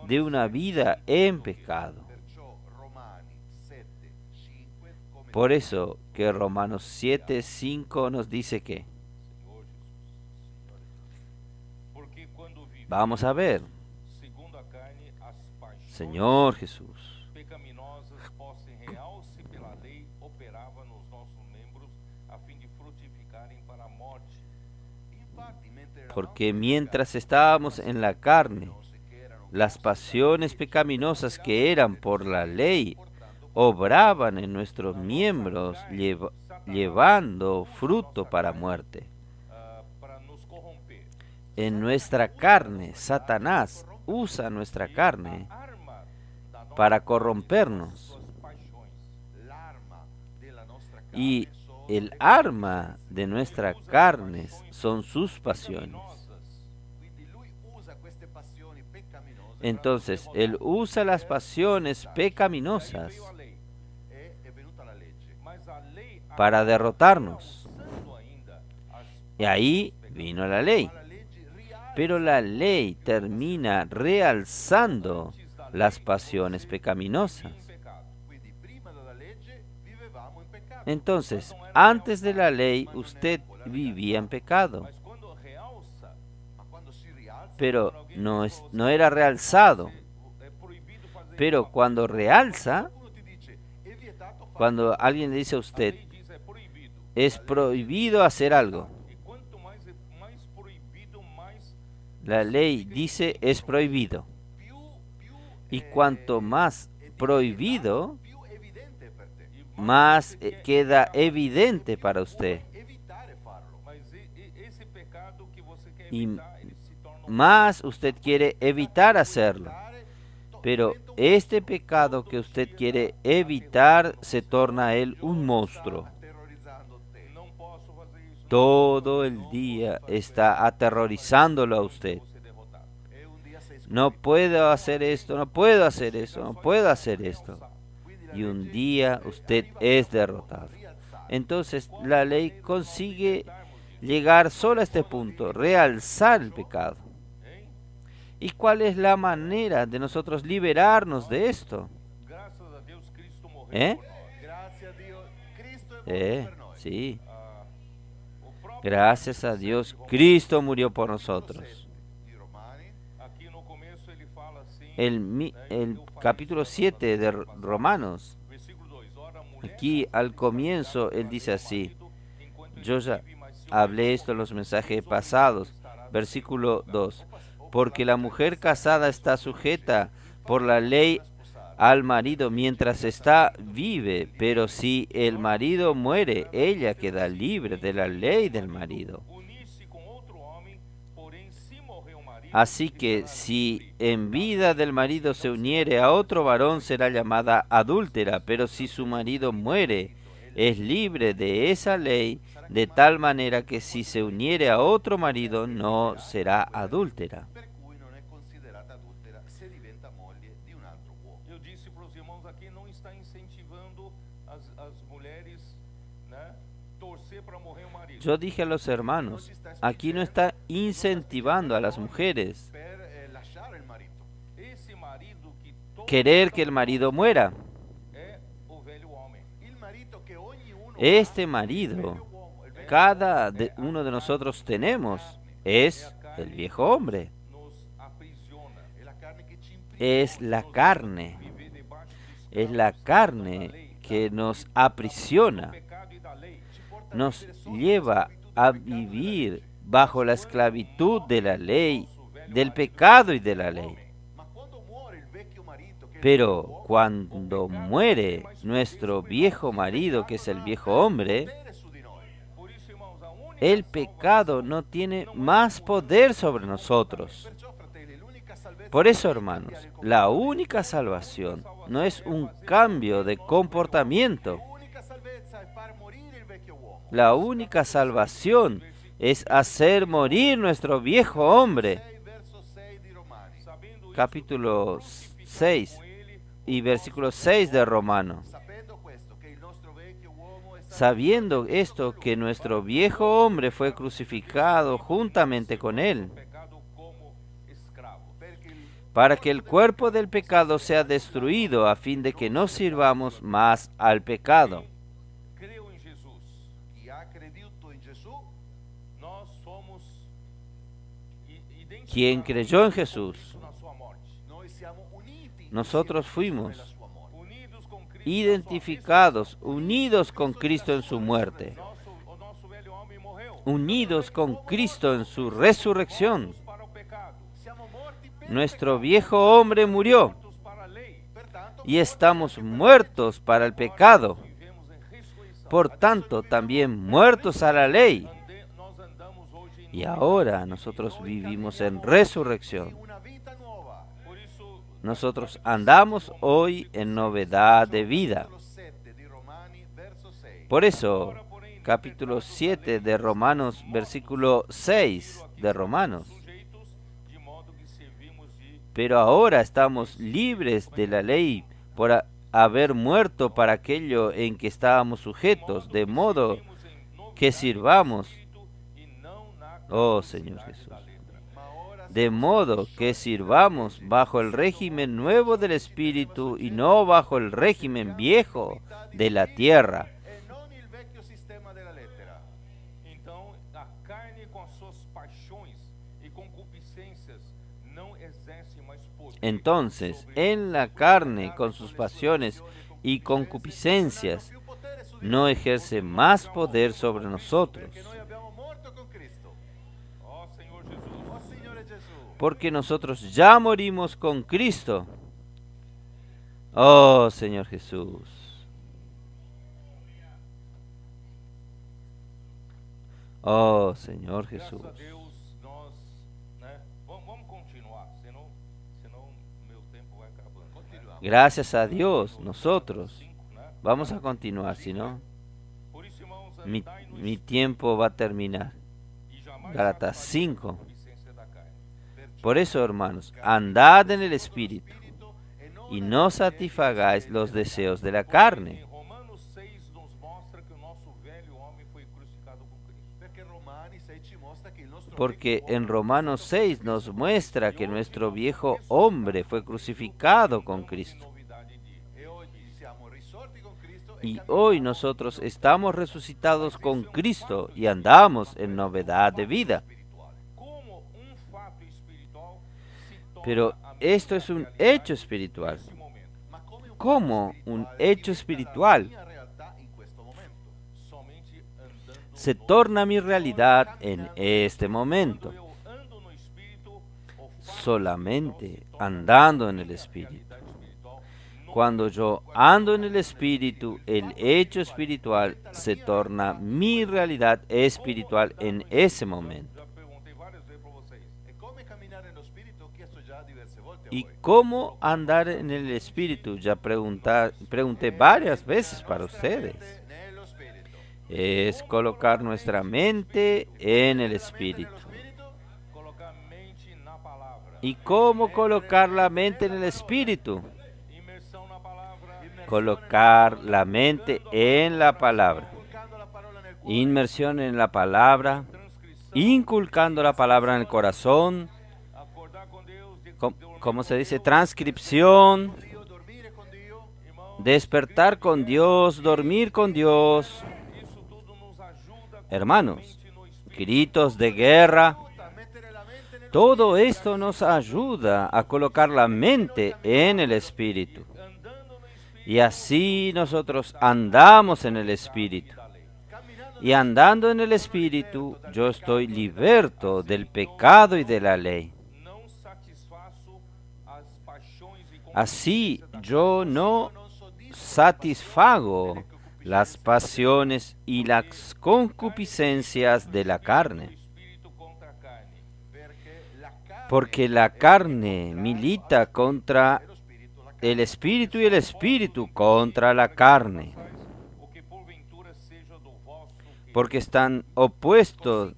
de una vida en pecado. Perciò Romani 7:5 come Por eso que Romanos 7:5 nos dice que, Senhor Jesus. Porque quando vivia vamos a ver, segundo a carne as paixões Señor Jesús, pecaminosas, posse real-se pela lei, operava nos nossos membros a fim de frutificarem para a morte. infatti mentre porque mientras estábamos en la carne, las pasiones pecaminosas que eran por la ley obraban en nuestros miembros, llevando fruto para muerte. Para nos corromper. En nuestra carne, Satanás usa nuestra carne Arma da nossa para corrompernos. suas paixões. l'arma della nostra carne Y sono el arma de nuestra carne son sus pasiones. Pecaminosas. quindi lui usa queste passioni peccaminose Entonces, él usa las pasiones pecaminosas Veio a lei, e è venuta la legge. mas a lei para derrotarnos. usando ainda as Y ahí vino la ley. Ma la legge riapre Pero la ley termina realzando las pasiones pecaminosas. Quindi prima della legge vivevamo in peccato. Entonces, antes de la ley, usted vivía en pecado, Mas quando realça, Ma quando si rialza, pero quando alguém no, diz pra você, no era realzado. é proibido fazer Pero isso, cuando realza, qualcuno ti dice è vietato fare, cuando alguien le dice a a usted, lei diz é proibido. es prohibido hacer algo. E quanto mais proibido, mais La ley dice es prohibido. più, più Y cuanto más è prohibido, più evidente per te. más queda evidente para usted. Evitare farlo. mas esse pecado que você quer Y evitar, ele se torna más usted quiere evitar hacerlo. Evitare Pero diventa un este pecado que usted quiere evitar se torna a él un monstruo. aterrorizzando te. não posso fazer isso. Todo el día está aterrorizándolo a usted. Vou ser derrotado. E un día se scopre. No puedo hacer esto, no puedo hacer esto, no puedo hacer esto. Quindi la Y un legge día usted es derrotado. rialzare. Entonces la ley consigue llegar solo a este punto, realzar el pecado. Hein? ¿Y cuál es la manera de nosotros liberarnos de esto? Graças a Deus, Cristo morreu ¿Eh? por nós. Grazie a Dio, Cristo è morto per noi. Sí. Ah, o próprio Gracias a Dios, Cristo murió por nosotros. Di Romani, aqui no começo ele fala assim, El capítulo 7 de Romanos, versículo 2, ora mulher, aquí al comienzo, él dice así. enquanto Yo ya vive, mas se o hablé esto en los mensajes pasados. Versículo 2. Porque la mujer casada está sujeta por la ley al marido mientras está vive, pero si el marido muere, ella queda libre de la ley del marido. unir-se com outro homem, porém se morrer o marido, Así que si en vida del marido se uniere a otro varón, será llamada adúltera, pero si su marido muere, es libre de esa ley, de tal manera que si se uniere a otro marido, no será adúltera. per cui non è considerata adultera se diventa moglie di un altro uomo. eu disse para os irmãos aqui, não está incentivando as mulheres, né, torcer para morrer o marido. Yo dije a los hermanos, aquí no está incentivando a las mujeres Per lasciare il marito. Esse marido que todo querer que el marido muera. é o velho homem. Il marito che ognuno Este ha, marido, il vecchio uomo, il vecchio cada uno de nosotros tenemos, es el viejo hombre. Nos aprisiona. è la carne che ci imprime. Es la carne, Viver debaixo do es la carne que nos aprisiona, pecado e da lei. Ci porta a nos vivere sotto lleva la schiavitù a del peccato e della vivir legge. bajo la esclavitud de la ley, del pecado y de la ley. Ma quando muore il vecchio marito che è il vecchio Pero uomo, cuando muere nuestro viejo marido, que es el viejo hombre, potere su di noi. Por isso, irmãos, a única el pecado no tiene más poder sobre nosotros. Perciò, fratelli, l'unica salvezza Por eso, non è hermanos, cambiare il la comportamento. única salvación no es un cambio de comportamiento. L'unica salvezza è far morire il vecchio uomo. La única salvación es hacer morir nuestro viejo hombre. 6 verso 6 di Romani. sabendo isso, Capítulo crucificamos 6 com ele y versículo 6 de Romano. Sapendo questo, che il nostro vecchio uomo è Sabiendo esto, que nuestro viejo hombre fue crucificado juntamente con él, pecado como escravo. perché il para que el cuerpo del pecado sea destruido, a fin de que no sirvamos más al pecado. Creu em Jesus. chi ha creduto in Gesù, Nós somos Quien creyó en Jesús, na sua morte. noi siamo uniti nosotros insieme a fuimos Cristo nella sua morte. Unidos com Cristo. identificados, unidos con Cristo en su muerte, O nosso velho homem morreu. unidos con Cristo en su resurrección. Para o pecado. Siamo morti per Nuestro viejo hombre murió Mortos para a lei. pertanto y estamos muertos para el pecado. Vivemos em ressurreição. Por tanto, también muertos a la ley. Nós andamos hoje em Y ahora nosotros vivimos en resurrección. una vita nuova. Por isso, Nosotros andamos hoy en novedad de vida. Capitolo 7 di Romani, verso 6. Por eso, capítulo 7 de Romanos, versículo 6 de Romanos. sujeitos de modo que servimos de Pero ahora estamos libres de la ley por haber muerto para aquello en que estábamos sujetos, de modo servimos em novo que sirvamos. espírito e não na Oh Señor Jesús. da letra. Ma de modo que sirvamos bajo el régimen nuevo del Espíritu y no bajo el régimen viejo de la tierra. e non il vecchio sistema della lettera. Então, a carne com as suas paixões e concupiscências não exerce mais poder. Entonces, en la carne, con sus pasiones y concupiscencias, no ejerce más poder sobre nosotros, Perché noi abbiamo morto con Cristo. Ó Senhor Jesus, Oh Signore Gesù. porque nosotros ya morimos con Cristo. Oh Señor Jesús. Oh Señor Jesús. graças a Deus, nós, né, vamos continuar, senão meu tempo vai acabando. Continuiamo. Gracias a Dios, nosotros 5, né? vamos a continuar, si no, Por isso, irmãos, mi andai no tiempo va a terminar. e jamais Gálatas satisfareis a 5. concupiscência da carne. Por eso, hermanos, andad en el Espíritu y no satisfagáis los deseos de la Em carne. Romanos 6 nos mostra que o nosso velho homem foi crucificado com Cristo. Perché Romani 6 ci mostra che il nostro Porque vecchio en uomo Romanos è stato 6 nos muestra que nuestro viejo hombre fue crucificado con Cristo. Novidade de e oggi siamo risorti con Cristo Y camminiamo hoy nosotros estamos resucitados con Cristo y andamos en novedad de vida. spirituale. como fato espiritual se torna Pero a esto minha es un realidade hecho espiritual. nesse momento. Ma come un ¿Cómo fatto un spirituale hecho diventa espiritual la mia realtà in questo momento? Somente andando se no torna mi realidad en este momento? Quando eu ando no espírito, o fato Solamente espiritual se torna andando en el minha Espíritu. realidade espiritual no Cuando yo ando en el Espíritu, el hecho espiritual se torna mi realidad espiritual en ese momento. Já perguntei várias vezes para vocês. E come camminare nello spirito ho chiesto già diverse volte a ¿Y voi. cómo andar en el Espíritu? Ya pregunté varias veces para ustedes. Nello spirito. Es colocar nuestra mente en el Espíritu. Colocar mente na palavra. ¿Y cómo colocar la mente en el Espíritu? Imersão na palavra. Colocar la mente en la palabra. Inculcando la parola nel cuore. Inmersión en la palabra. Transcrição. Inculcando la palabra en el corazón. Acordar com Deus. ¿Cómo se dice? Transcripción. Dio, dormire con Dio. Irmão, Despertar con Dios. Dormir con Dios. isso tudo nos ajuda a Hermanos, mente no espírito. gritos de guerra. Aiuta a mettere la mente nel Todo esto nos ayuda a colocar la mente en el Espíritu. Andando no espírito Y así nosotros andamos en el Espíritu. da lei. camminando Y andando en el Espíritu, yo estoy liberto del pecado y de la ley. Não satisfaço as paixões e Así concupiscências da yo no non soddisfa satisfago las pasiones y las concupiscencias de la carne. espírito contra a carne. perché la carne Porque la carne milita contra e lo spirito la el Espíritu y el Espíritu contra la carne. O que porventura seja do vosso querer. Porque están opuestos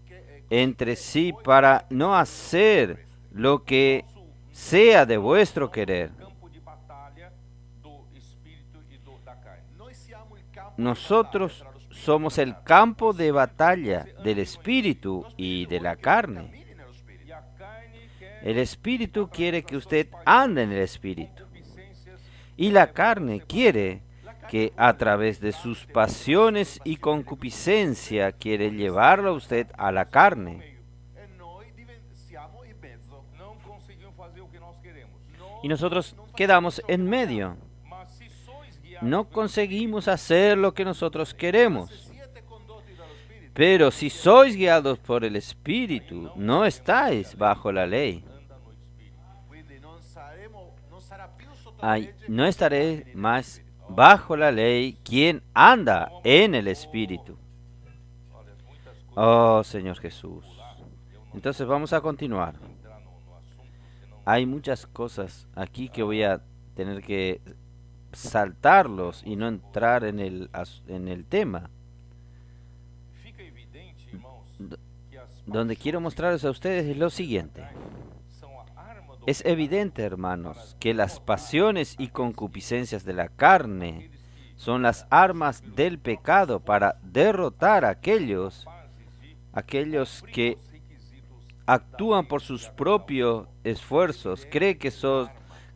entre sí para no hacer lo que sea de vuestro querer. Campo de batalha do espírito e da carne. noi siamo il campo Nosotros di battaglia tra lo spirito somos el campo de batalla del Espíritu y de la carne. cammini nello spirito. E a carne quer El Espíritu quiere que usted ande en el Espíritu. concupiscências Y la carne quiere que a través de sus pasiones y concupiscencia quiere llevarlo a usted a la carne. e noi siamo in mezzo. não conseguimos fazer o que nós queremos. Y nosotros quedamos en medio. Mas se sois guiados No pelo conseguimos hacer lo que nosotros queremos. Siete condotti dallo spirito. Pero si sois guiados por el Espíritu, no estáis bajo la ley. anda no espírito. Quindi non sarà più sotto la Ay, legge no chi estaré cammina más nello spirito. bajo la ley quien anda en el Espíritu. Olha, muitas coisas Oh Señor Jesús. eu não Entonces vamos a continuar. vou entrar no assunto, senão Hay muchas cosas aquí que voy a tener que saltarlos y no entrar en el tema. fica evidente, irmãos, que as Donde quiero mostrarles a ustedes es lo siguiente. são a arma do Es evidente, hermanos, que las pasiones y concupiscencias de la carne son las armas del pecado para derrotar a aqueles fases de que os requisitos actúan por sus propios esfuerzos, creen que son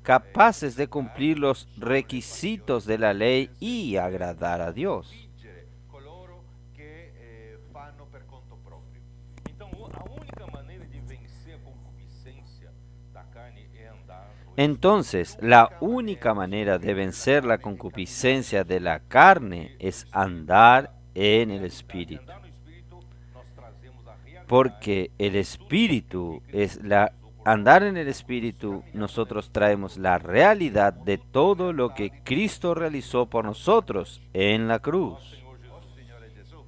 capaces de cumplir los requisitos de la ley y agradar a Dios. Vincere coloro che fanno per conto proprio. Então, a única maneira de vencer a concupiscência da carne é andar no Entonces, la única manera de vencer la concupiscencia de la carne es andar en el Espíritu. Andar no Espírito, nós trazemos a realidade. Porque el Espíritu es la... Andar en el Espíritu, nosotros traemos la realidad de todo lo que Cristo realizó por nosotros en la cruz. Senhor Jesus. Oh Signore Gesù,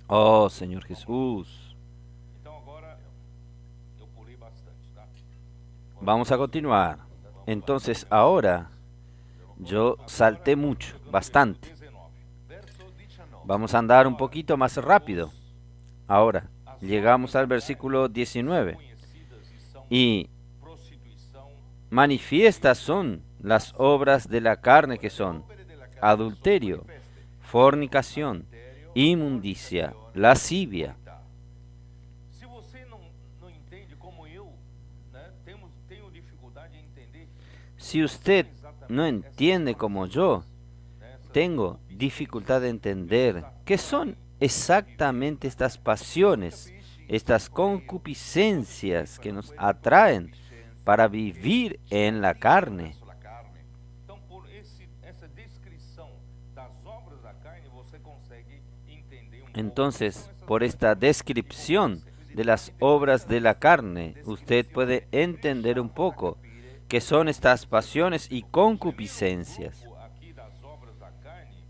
Oh, Señor Jesús. Então agora eu pulei bastante, tá? Vamos a continuar. Entonces, ahora yo salté mucho, bastante. 19. verso 19. Vamos a andar un poquito más rápido. Ahora, llegamos al versículo 19. Conhecidas e são Y prostituição, manifiestas son las obras de la carne que son adulterio, fornicación, inmundicia, lascivia. se você não entende como eu, né, tenho dificuldade em entender, Si usted no entiende como yo, tengo dificultad de entender qué son exactamente estas pasiones, estas concupiscencias que nos atraen para vivir en la carne. Sulla carne. então por essa descrição das obras da carne, você consegue entender um Entonces, por esta descripción de las obras de la carne, usted puede entender un poco qué son estas pasiones y concupiscencias. pouco aqui das obras da carne,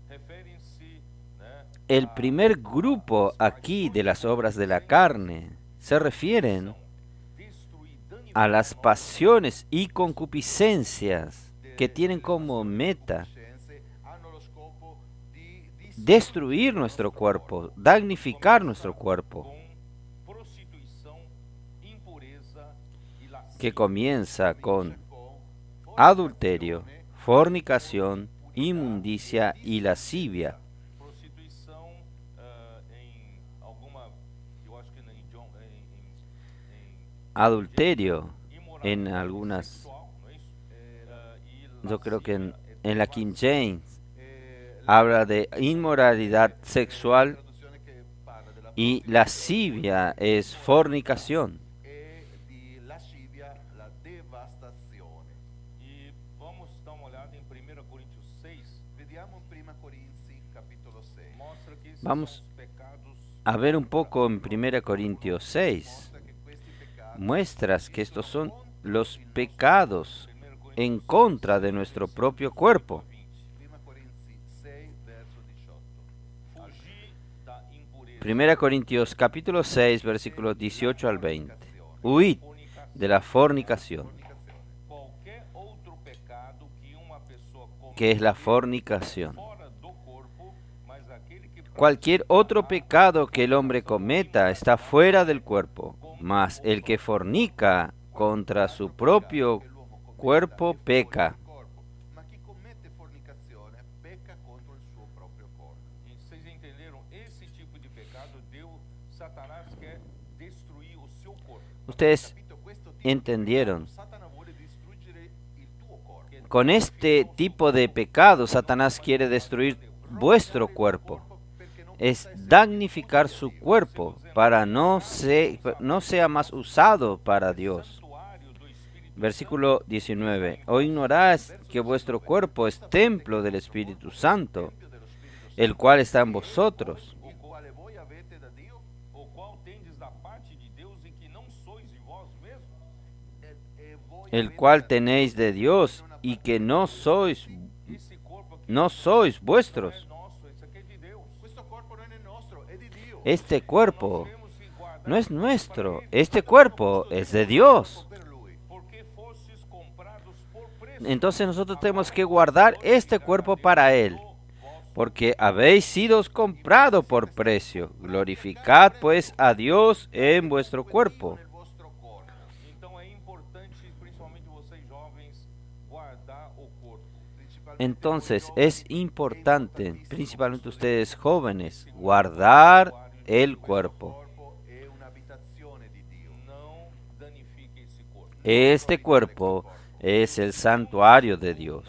referem-se, né, El primer grupo aquí de las obras de la carne se refieren destruir, a las pasiones y concupiscencias que tienen como meta Scienze hanno lo scopo di destruir nuestro cuerpo, damnificar nuestro cuerpo, com prostituição, impureza e lascívia. que comienza con con adulterio, fornicación, inmundicia y lascivia. Prostituição em alguma, eu acho que em John, Adulterio imoralidade en algunas, sexual, não é isso? yo creo que en la King James habla de inmoralidad sexual traduzione che parla della y lascivia es fornicación. e di lascivia la devastazione. E vamos dar uma olhada em 1 Coríntios 6, Vediamo in Prima Corinzi capitolo 6. mostra que esses Vamos são os pecados A ver un poco en 1 Corintios 6, Mostra che questi peccati muestras que estos son los pecados en contra de nuestro propio cuerpo. 1 Corinzi 6 verso 18. fugir da impureza, 1 Corintios capítulo 6, versículos 18 al 20. Huid de la fornicación. qualquer outro pecado que uma pessoa ¿Qué es la comete fornicación? fora do corpo, mas aquele que Cualquier otro pecado que el hombre cometa está fuera del cuerpo, mas el que fornica contra su propio cuerpo peca. Corpo, ma chi commette fornicazione pecca contro il suo proprio corpo. E vocês entenderam? Esse tipo de pecado, Satanás quer destruir o seu corpo. Ustedes Capito? Questo tipo entendieron. di Satana vuole distruggere il tuo corpo. Con este tipo de pecado, Satanás quiere destruir vuestro cuerpo. Es damnificar su cuerpo para no sea más usado para Dios. Santuário do Espírito Versículo 19. ¿O ignoráis que vuestro cuerpo es templo del Espíritu Santo, el cual está en vosotros, Il quale voi avete da Dio o qual tendes da parte de Deus e que não sois de vós mesmos? e voi el avete cual da tenéis de Dios y que no sois Esse corpo aqui não vuestros? é nosso, esse aqui é de Deus. Questo corpo non è nostro, è di Dio. Este cuerpo Temos que guardar no es nuestro, este cuerpo es de Dios. Per lui. porque fostes comprados por preço. Entonces nosotros tenemos que guardar este cuerpo para Él, porque habéis sido comprados por precio. Glorificad pues a Dios en vuestro cuerpo. Nel vostro corpo. Então é importante, principalmente vocês jovens, guardar o corpo. Entonces es importante, principalmente ustedes jóvenes, guardar el cuerpo. è un'abitazione di Dio. Não danifique esse corpo. Este cuerpo es el santuario de Dios.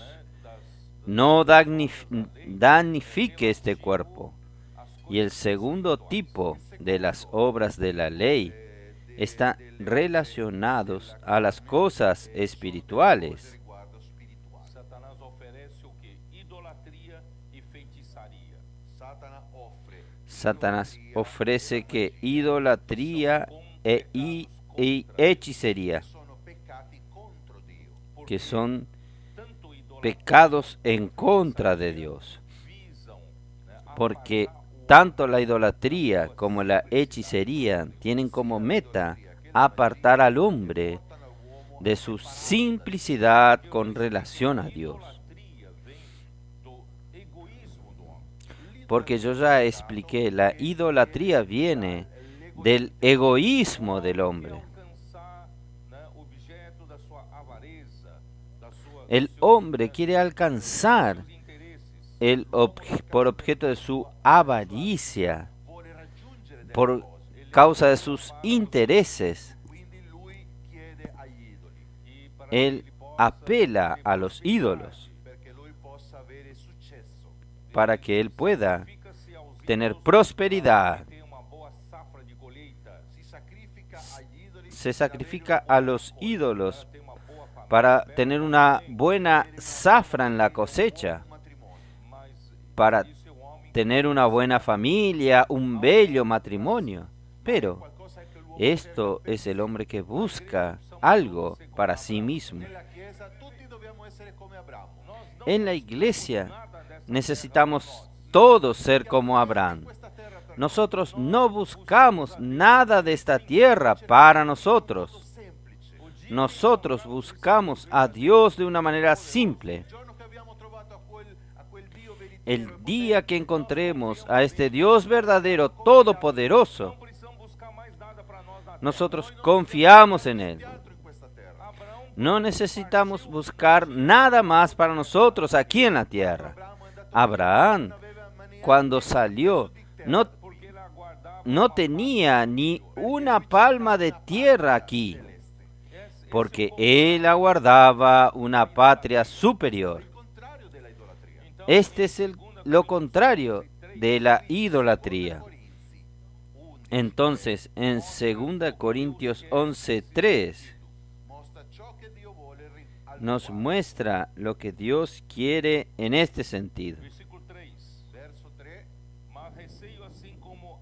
No danifique este cuerpo. Y el segundo tipo de las obras de la ley están relacionados a las cosas espirituales. Riguardo spirituale. Satanás oferece o quê? Idolatria e feitiçaria. Satanás ofrece que idolatría y hechicería, Sono peccati contro Dio. que son Tanto idolatria pecados en contra de Dios. visam, né, Porque tanto la idolatría como la hechicería tienen como meta apartar al hombre de su simplicidad con relación a Dios. idolatria vem do egoísmo do homem. Porque yo ya expliqué, la idolatría viene del egoísmo del hombre. Alcançar, né, objeto da sua avareza, El hombre quiere alcanzar seus interesses. por objeto de su avaricia, Vuole raggiungere delle por cose. causa de sus intereses. Quindi lui chiede agli idoli E para Él que ele possa apela ter a los ídolos perché lui possa avere successo. para que él pueda sacrifica-se aos tener ídolos prosperidad. para ter uma boa safra de colheita, Si sacrifica agli idoli Se per sacrifica avere una a buona los raccolta, ídolos ter uma boa família, para tener una buena zafra en la cosecha, un matrimonio. mas para isso é o homem tener una buena familia, un bello matrimonio. Pero Qualcosa che l'uomo esto es el hombre que busca algo para sí mismo. nella chiesa tutti dobbiamo essere come Abramo. En la iglesia necesitamos todos ser como Abraham. Questa terra per Nosotros no buscamos nada de esta tierra para nosotros. semplice. Nosotros buscamos a Dios de una manera simple. Il giorno che abbiamo trovato a quel Dio veritiero, El día que encontremos a este Dios verdadero, todopoderoso, não precisamos buscar mais nada para nós na terra. nosotros confiamos en Él. altro in questa terra. Abraão No necesitamos buscar nada más para nosotros aquí en la tierra. Abraham, cuando salió, porque ele aguardava no tenía ni una palma de tierra aquí, porque él aguardaba una patria superior. Contrario della idolatria. Este es lo contrario de la idolatría. Entonces, en 2 Corintios 11:3 Mostra ciò che Dio vuole al nos muestra lo que Dios quiere en este sentido. versículo 3. verso 3. Mas receio assim como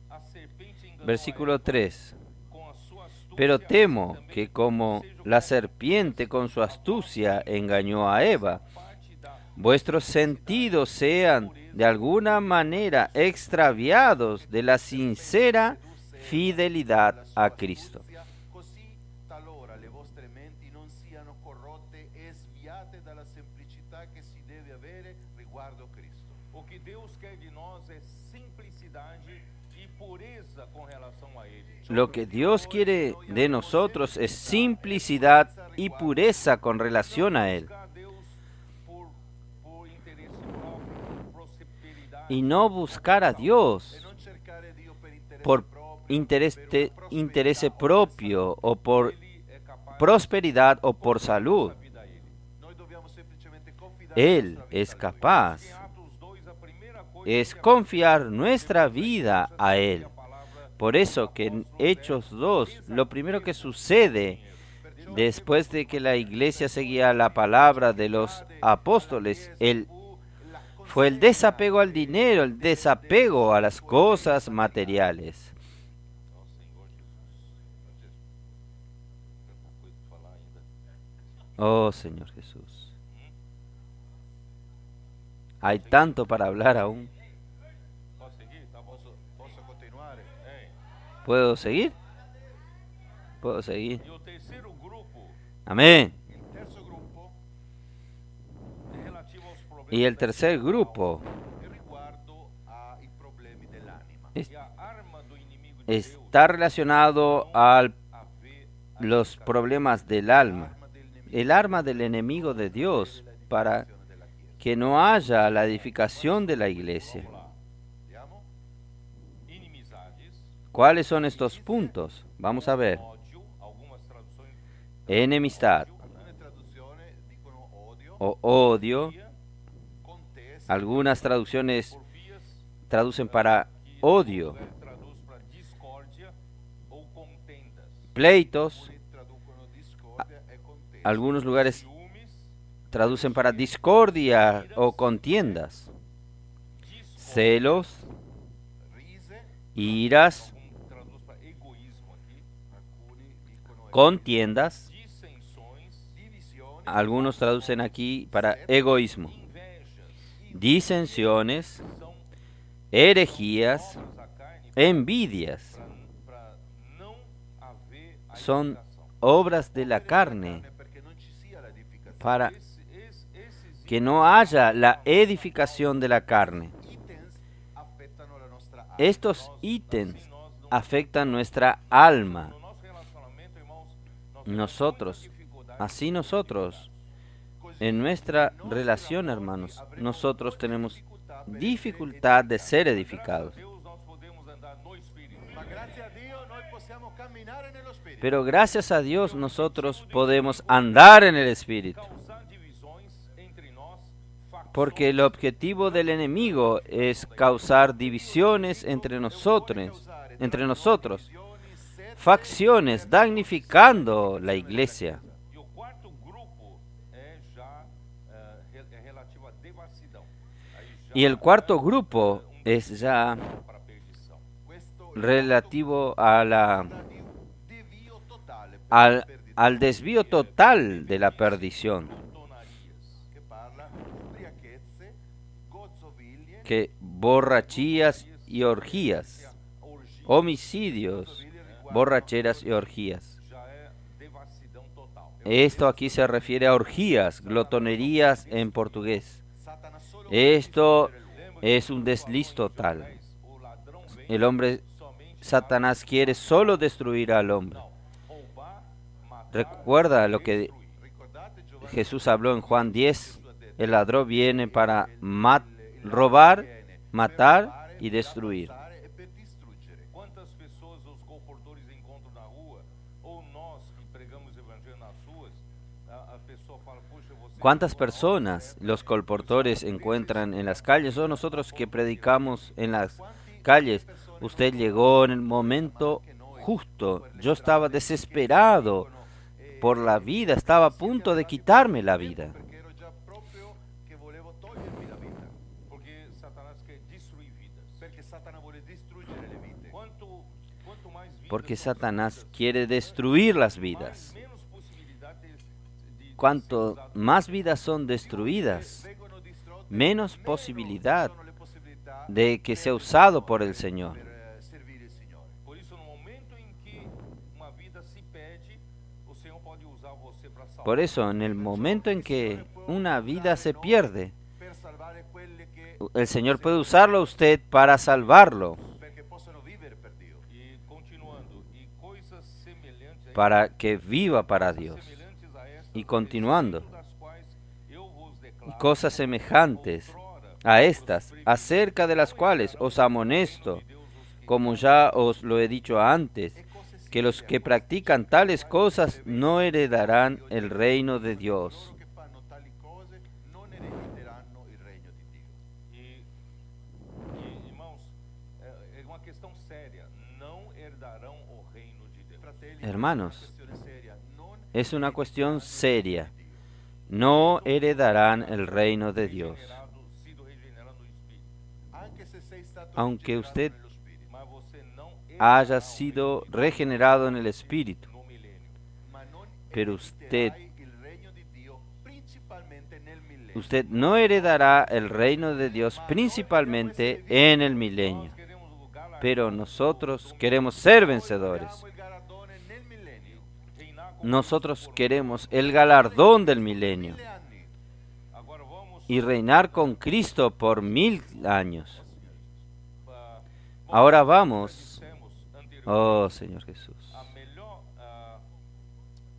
a serpente enganou Versículo a Eva 3. com a sua astúcia, Pero temo assim que também como seja o la caso. serpiente con su astucia engañó a Eva, Parte da vuestros sentidos sean de alguna manera extraviados de la sincera fidelidad a Cristo. Così talora le vostre menti non siano corrotte e sviate dalla semplicità che si deve avere riguardo Cristo. O que Deus quer de nós é simplicidade e pureza com relação a Ele. Lo que Dios quiere de nosotros es simplicidad y pureza con relación a Él, Buscar a Deus por interesse próprio, por prosperidade, y no buscar a Dios E non cercare Dio per interesse por proprio, interés propio o por Ele é capaz prosperidad o por salud. de dar a vida a Ele. Noi dobbiamo semplicemente confidare Él la nostra es vita a Lui. capaz, Em Atos 2, a primeira coisa es que confiar nuestra vida a Él. a palavra Por eso que en Hechos 2, lo primero que sucede después de que la iglesia seguía la palabra de los apóstoles, fue el desapego al dinero, el desapego a las cosas materiales. ao Senhor Jesus. Tanta coisa para falar ainda. Oh Señor Jesús. Hay tanto para hablar aún. Posso seguir? Tá bom. Posso continuare? Hein? ¿Puedo seguir? Puedo seguir. E o terceiro grupo Amén. Il terzo gruppo é relativo aos problemas Y el tercer grupo è riguardo ai problemi dell'anima. es- e a arma do inimigo de Deus está relacionado a a ver los problemas del alma. L'arma del nemico El arma del enemigo de Dios para della que no haya la edificación de la iglesia. Vamos lá. Inimizades, ¿Cuáles son estos puntos? Vamos a ver. ódio, algumas traduções Enemistad Alcune traduzioni dicono odio, o odio. porfia, contesa, Algunas traducciones porfias, traducen para que odio, algum lugar traduz para discórdia ou contendas, pleitos. alcuni traducono discordia e contesa. Algunos lugares ciúmes, traducen para discordia o contiendas, discórdia, celos, Rise, iras, algum traduz para egoísmo aqui, alcuni dicono contiendas. dissensões, divisioni, Algunos traducen aquí para egoísmo, invejas, disensiones, são herejías, obras da carne envidias. para não haver a Son edificação. obras de la carne perché non ci sia la edificazione. para Esses que no haya la edificación de la carne. Itens affettano la nostra anima. Estos ítems afectan nuestra alma. no nosso relacionamento, irmãos, nós temos Nosotros, muita dificuldade así de nosotros, Così, en nuestra relación, hermanos, nosotros tenemos dificultad de ser edificados. Deus nós podemos andar no Espírito. ma grazie a Dio noi possiamo camminare nello Spirito. Pero gracias a Dios nosotros podemos andar en el Espíritu. Causar divisões entre nós, Porque el objetivo del enemigo es causar divisiones entre nosotros, facciones, damnificando la iglesia. E o quarto grupo é já relativo à devassidão. Aí já Y el cuarto grupo es ya para a perdição. Questo relativo a devio totale per al, la perdizione, al desvío total de la perdición, Tonarias, che parla ubriachezze, gozzoviglie, que borrachías y orgías, orgia, homicidios, borracheras y orgías. já é devassidão total. Esto aquí se refiere a orgías, glotonerías en portugués. Satana solo Esto es un desliz total. O ladrão vem El hombre, somente Satanás quiere solo destruir al hombre. roubar, matar, Recuerda lo que ricordate Giovanni Jesús habló en Juan 10. El ladrón viene para robar, matar y destruir. e per distruggere. quantas pessoas os colportores encontram na rua, ou nós que pregamos o evangelho nas ruas, a pessoa fala, puxa, você ¿Cuántas personas los colportores encuentran en las calles o nosotros que predicamos en las calles? Usted llegó en el momento justo. Yo estaba desesperado por la vida, estaba a punto de quitarme la vida. Perché ero già proprio che volevo togliermi la vita. porque Satanás quer destruir vidas. Perché Satana vuole distruggere le vite. Quanto mais vidas Porque são Satanás quiere destruir las vidas. menos possibilidade de Cuanto más vidas son destruidas, Vengono distrutte, menos meno posibilidad sono le possibilità de que sea usado por el Señor. per servire il Signore. Por isso, no momento em que uma vida se perde, o Senhor pode usar você para salvar. Por eso, en el momento en que una vida se pierde, Per salvare quelle che el Señor puede usarlo a usted para salvarlo, perché possono vivere per Dio. E continuando, e coisas semelhantes a para que viva para Dios. semelhantes a estas, Y continuando, respeito das quais eu vos y declaro, cosas semejantes outrora, a estas, acerca de las cuales os amonesto, como ya os lo he dicho antes, que los que practican tales cosas no heredarán el reino de Dios. Coloro che fanno tali cose non erediteranno il regno di Dio. Irmãos, é uma questão séria. Não herdarão o reino de Deus. Fratelli, Hermanos, è una questione seria. Non es una cuestión seria. No heredarán el reino de Dios. Sido regenerado no espírito, anche se sei stato Aunque rigenerato usted nello Spirito, mas você não haya sido regenerado en el Espíritu, no milênio. ma non pero usted, erediterai il regno di Dio principalmente nel millennio. usted no heredará el reino de Dios principalmente en el milenio. Queremos o galardão Pero nosotros queremos ser vencedores. Vogliamo il galardone nel millennio. reinar com Nosotros queremos el galardón del milenio 1000 anni. Agora vamos y reinar con Cristo por 1000 años. para Ahora vamos, dissemos anteriormente oh Señor Jesús, a melhor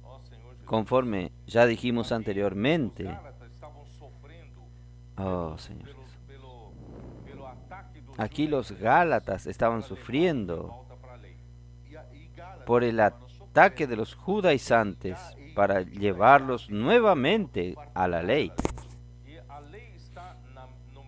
ó Senhor Jesus. conforme ya dijimos Os anteriormente, Gálatas estavam sofrendo Oh, Señor pelo, Jesús. pelo, pelo ataque dos Aquí los judaizantes Gálatas estaban para levar de sufriendo volta para a lei. E Gálatas por el estavam ataque de sofrendo los judaizantes para llevarlos nuevamente a la ley. E a lei está no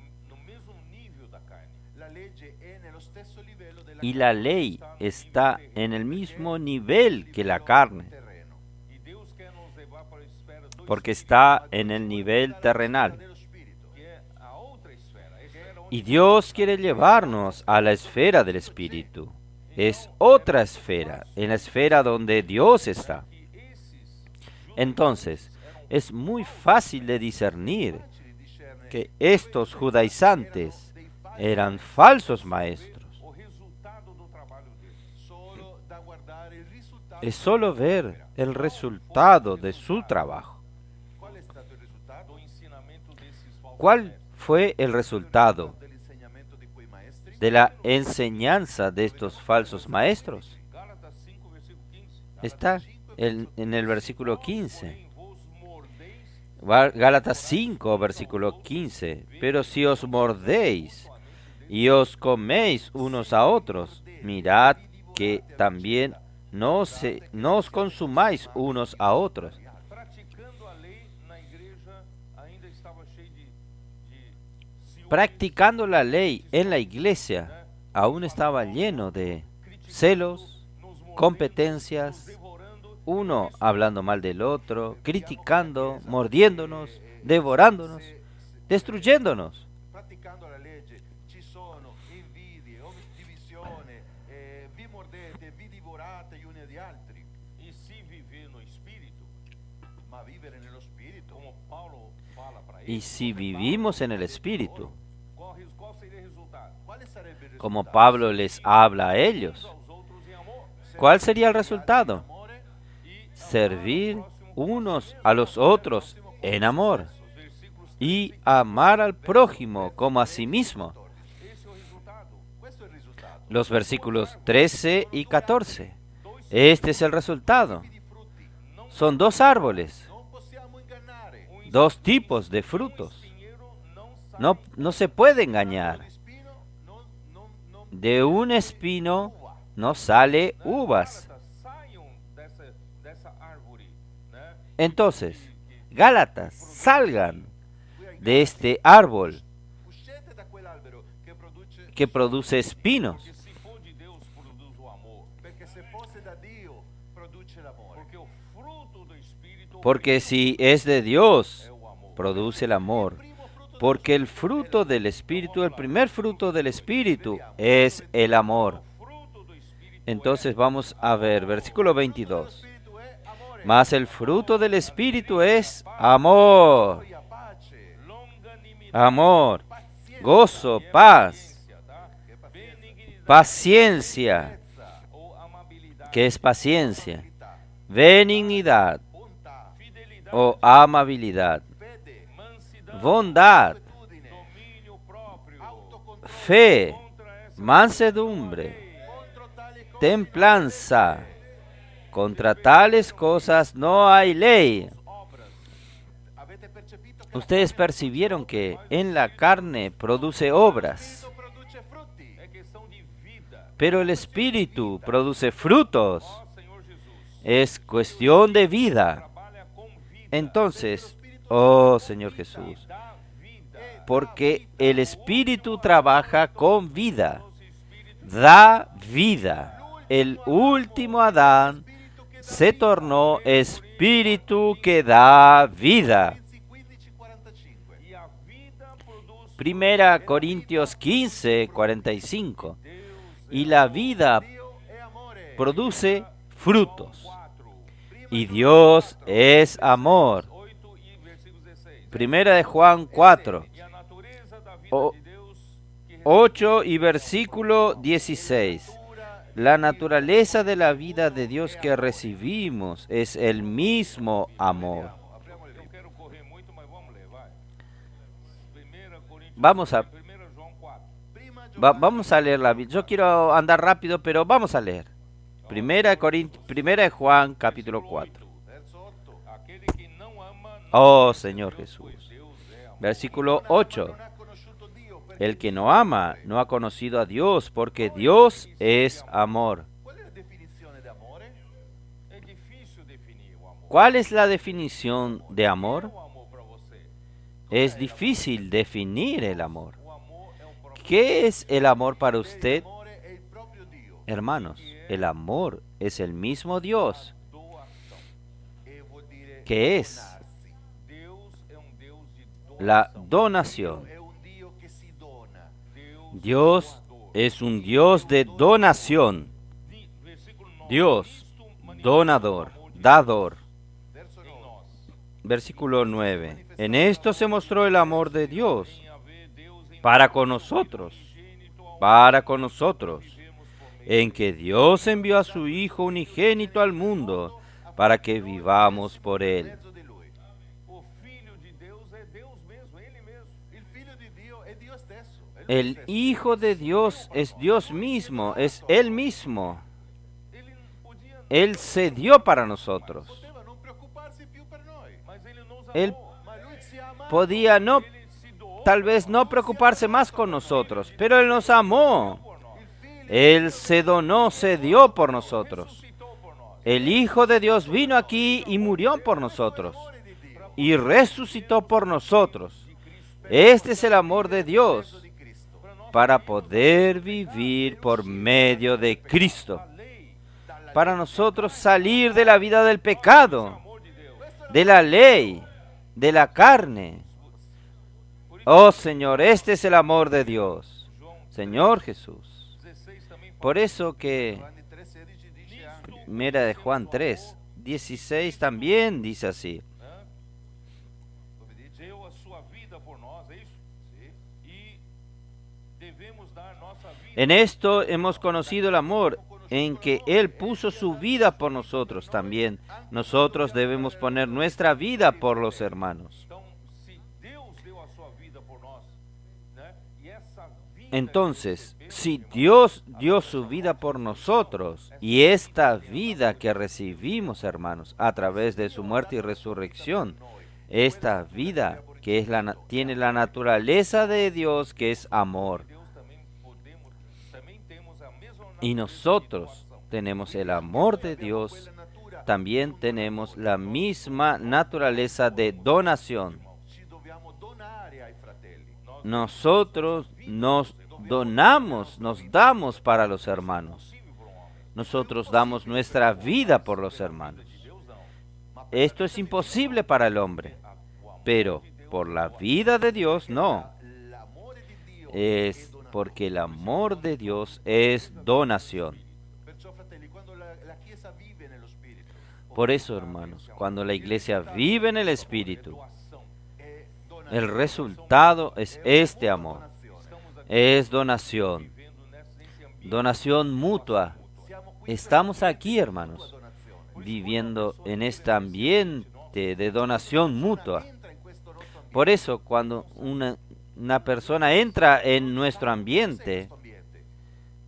mesmo nível da carne. La legge è nello stesso livello della Y la ley está en el mismo nivel que la carne, terreno. E Deus quer nos levar para a esfera do porque espírito, está en el nivel terrenal. Dello spirito. que é a outra esfera. A esfera onde Y Dios quiere llevarnos a la esfera del Espíritu. Es otra esfera, en la esfera donde Dios está. que esses Entonces, es muy fácil de discernir Facile discernere que estos judaizantes eran falsos maestros. o resultado do trabalho deles. solo da guardare il risultato. Es solo ver el resultado de su trabajo. Qual è stato il risultato? Do ensinamento desses falsos ¿Cuál mestres. fue el resultado Dell'insegnamento di quei maestri? de la enseñanza de estos falsos maestros? Gálatas 5, versículo 15. Está en el versículo 15. Porém, vos mordeis Gálatas 5, versículo 15. Pero si os mordéis y os coméis unos a otros, mirad que también no os consumáis unos a otros. praticando a lei na igreja ainda estava cheio de ciúmes, Practicando la ley en la iglesia aún estaba lleno de celos, nos mordendo, competencias, nos devorando, uno hablando mal del otro, criticando, mordiéndonos, devorándonos, destruyéndonos. Praticando la legge ci sono invidie, divisione, vi mordete, vi divorate gli uni agli altri, e se viver no espírito, ma vivere nello spirito, como Paulo fala para Y eles, si vivimos en el Espíritu, qual seria o resultado? quale sarebbe il risultato? como Pablo les habla a ellos, Uns aos outros em amor ¿cuál sería el resultado? Amore, e Servir unos a los otros en amor os versículos, y amar al prójimo como a sí mismo. esse é o resultado. questo è il risultato. Los versículos 13 y 14. Este es el resultado. Di frutti, Son dos árboles, non possiamo ingannare. dos tipos de frutos. Pinheiro não sai No se puede engañar. Un spino non De un espino no sale uvas. saiam dessa árvore, né? Entonces, Gálatas, salgan de este árbol uscite da quell'albero que produce espinos. Porque se for de Deus, produz o amor. perché se fosse da Dio produce l'amore. Porque o fruto do Espírito Porque si es de Dios, é o amor. produce el amor. Primo frutto Porque el fruto del Espíritu, el primer fruto del Espíritu es el amor. Fruto do Espírito Entonces vamos a ver, versículo 22. spirito è amore, Mas el fruto del Espíritu es amor, gioia, pace, longanimidade, amor, pazienza, gozo, paz, tá? che è pazienza, Benignidade paciencia, ou amabilidade, que es paciencia, benignidad bontà, fidelidade, o amabilidad, fede, mansidão, bondad, attitudine, domínio próprio. autocontrollo. fe, Contra essa mansedumbre, Contro tali cose templanza. Contra tales cosas no hay ley. obras, avete percepito che Ustedes percibieron que en la carne produce obras, Cristo produce frutti. é questão de vida. pero el Espíritu produce frutos. Ó Senhor Jesus, Es cuestión de vida. trabalha com vida. Entonces, oh Señor Jesús, Dá vida. porque el Espíritu trabaja con vida, da vida. El último Adán se tornó Espíritu que da vida. 15:45. E a vida produz Primera Corintios 15, 45. Deus Y la vida Dio è amore. produce frutos. 4, Y Dios es amor. 8 e versículo 16. Primera de Juan 4, E a natureza da vida O- de Deus que 8 y versículo 16. La naturaleza de la vida de Dios que recibimos es el mismo amor. Apriamo il eu libro. quero correr muito, mas vamos ler, vai. 1 Coríntios, Vamos a- 1 João 4. Prima Giovanni, Vamos a leer la Biblia. Yo quiero andar rápido, pero vamos a leer. Primera de Juan, capítulo 4. verso 8. Aquele que não ama não Oh conhece Señor Deus, Jesús. pois Deus é amor. Versículo 8. El que no ama no ha conocido a Dios, porque Dios es amor. Qual è la definizione di amore? É difícil definir o amor. ¿Cuál es la definición de O amor? amor para você? Es difícil definir el amor. O amor é um próprio ¿Qué es el amor para usted? L'amore è il proprio Dio Hermanos, el amor es el mismo Dios. doação. e vuol dire ¿Qué es? donarsi. Deus é um Deus de La doação. donación. È un Dio che si dona. Dios es un Dios de donación. Versículo 9. Dios, Cristo manifestou donador, o amor de dador. Verso Deus em 9. nós. Versículo 9. En esto se mostró el amor de Dios Em haver Deus em para con nosotros, en que Dios envió a su Hijo unigénito al mundo para que vivamos por Él. Mezzo di lui. O Filho de Deus é Deus mesmo, Ele mesmo. Il figlio di Dio è Dio stesso. È lui El stesso. Hijo de Dios es Dios mismo, es Él mismo. Ele podia, Él se dio para nosotros. Poteva non preoccuparsi più per noi. mas Ele nos Él amou. Ma lui ci ha amato. podía no, Ele se doou tal vez no preocuparse más con nosotros, pero Él nos amó. por nós. Él se donó, se dio por nosotros. Ressuscitou por nós. El Hijo de Dios vino aquí y murió por nosotros L'amore di Dio. y resucitó por nosotros. Este es el amor de Dios Di Cristo. para poder vivir por medio de Cristo. Para nosotros salir de la vida del pecado, Amor de Deus. de la ley, de la carne. Oh Señor, este es el amor de Dios. Señor Jesús. 16 também fala. Por eso que Giovanni 3,16 dice anche. Primera de Juan 3, 16 también dice así. Hã? Dove dice? Deu a sua vida por nós, é isso? Sì. E devemos dar nossa vida. En esto hemos conocido el amor, en que Él puso su vida por nosotros también. Nosotros debemos poner nuestra vida por los hermanos. Então, se Deus deu a sua vida por nós, né? E essa vida Entonces, que si recebemos, Dios dio su vida por nosotros y esta vida que recibimos, hermanos, a través de su muerte y resurrección, esta vida que es tiene la naturaleza de Dios, que es amor, Deus também temos a mesma y nosotros tenemos el amor de Dios, también tenemos la misma naturaleza de donación. Ci dobbiamo donare ai fratelli. Nosotros nos donamos, nos damos para los hermanos. Nosotros damos nuestra vida por los hermanos. Esto es imposible para el hombre, pero por la vida de Dios no. L'amore di Dio Es porque el amor de Dios es donación. Perciò, fratelli, quando la Chiesa vive nello Spirito, Por eso, hermanos, cuando la iglesia vive en el Espíritu, è donazione. el resultado es este amor. Es donación. vivendo nesse ambiente. Donación mutua. Siamo qui Estamos aquí, hermanos, donazione. viviendo en este ambiente de donación mutua. Entra in questo nostro ambiente. Por eso, cuando una persona entra en nuestro ambiente,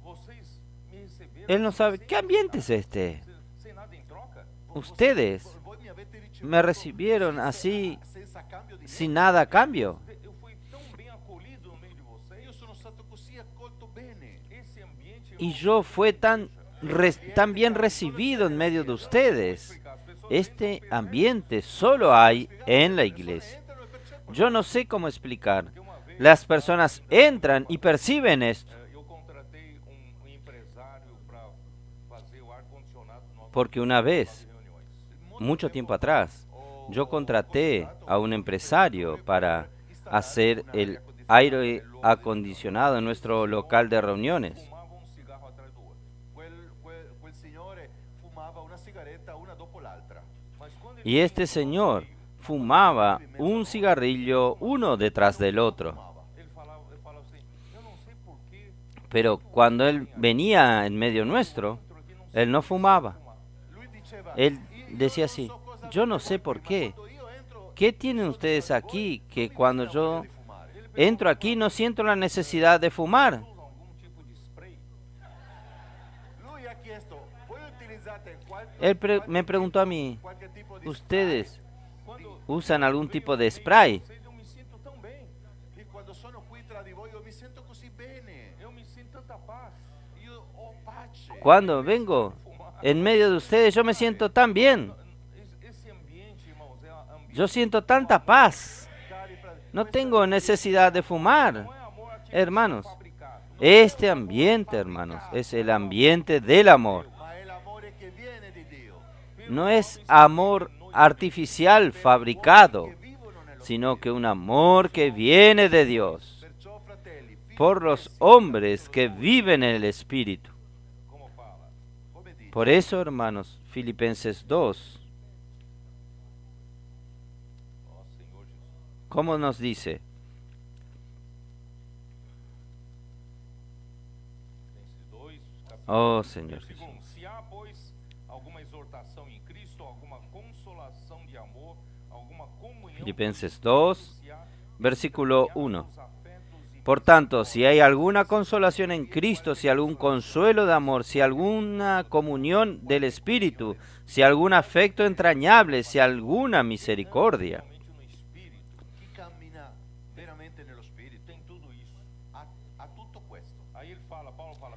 Vocês me receberam él no sabe, ¿qué ambiente es este? sem nada em troca? Ustedes Voi mi avete ricevuto me recibieron así, senza cambio di sin nada a cambio. Eu fui tão bem acolhido no meio de vocês. Io sono stato così accolto bene. Esse ambiente Y yo fui tan bien recibido en medio de ustedes. Este ambiente solo hay en la iglesia. Entrano e perciò Yo no sé cómo explicar. Las personas entran y perciben esto. eu contratei empresário para fazer o ar-condicionado no Porque una vez, reuniões. mucho tiempo atrás, yo contraté a un empresario para hacer el aire acondicionado en nuestro local de reuniones. Fumava cigarro atrás do outro. quel signore fumava una sigaretta una dopo l'altra. Mas quando ele Y este señor fumaba un cigarrillo uno detrás del otro. falava assim, eu não sei por que Pero cuando él venía en medio nuestro, él no fumaba. Lui diceva, Él decía así, yo no sé por qué. quando io entro ¿Qué tienen ustedes aquí que cuando yo entro aquí no siento la necesidad de fumar? usa algum tipo de spray. lui ha chiesto, voi utilizzate Me preguntó a mí, qualche tipo di ¿ustedes Quando usan algún tipo de spray? vocês, eu me sinto tão bem. tanta paz. Io ho pace. Cuando vengo en medio de ustedes, yo me siento tan bien. Esse ambiente, irmãos, é um ambiente Yo siento tanta paz. Cari fratelli, No questo tengo necesidad de fumar. não é amor artificial Hermanos, fabricado. este ambiente, hermanos, es el ambiente del amor. ma è l'amore che viene di Dio. No es amor artificial fabricado, Che vivono nello sino que un amor que viene de Dios, Perciò, fratelli, por los hombres que viven en el Espíritu. Como fala? come dice, Por eso, hermanos, Filipenses 2, Ó Senhor Jesus. ¿cómo nos dice? Filipenses 2, capítulo Oh, Señor versículo Jesús. 1. Se há, pois, alguma exortação em Cristo, alguma consolação de amor, alguma comunhão, Filipenses 2, se há versículo 1. os afetos e Por tanto, si hay alguna consolación en Cristo, si algún consuelo de amor, si alguna comunión del Espíritu, si algún afecto entrañable, si alguna misericordia, realmente no Espírito, chi cammina veramente nello Spirito tem tudo isso. ha tutto questo. Aí ele fala, Paulo fala,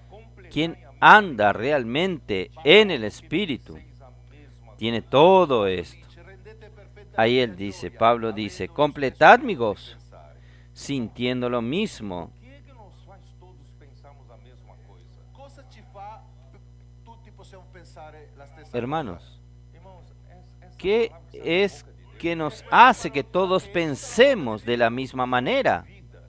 quien completai a anda realmente en el Espíritu, vocês a mesma tiene todo esto. Dice, rendete perfetta Ahí la él dice, gioia, Pablo avendo dice, lo completad stesso mi modo di gozo, pensare. sintiendo lo mismo. O que é que nos faz todos pensarmos a mesma coisa? Cosa ci fa tutti possiamo pensare la stessa Hermanos, Irmãos, essa ¿qué palavra que sai da es boca de Deus, que nos hace que todos pensemos de la misma manera? vida,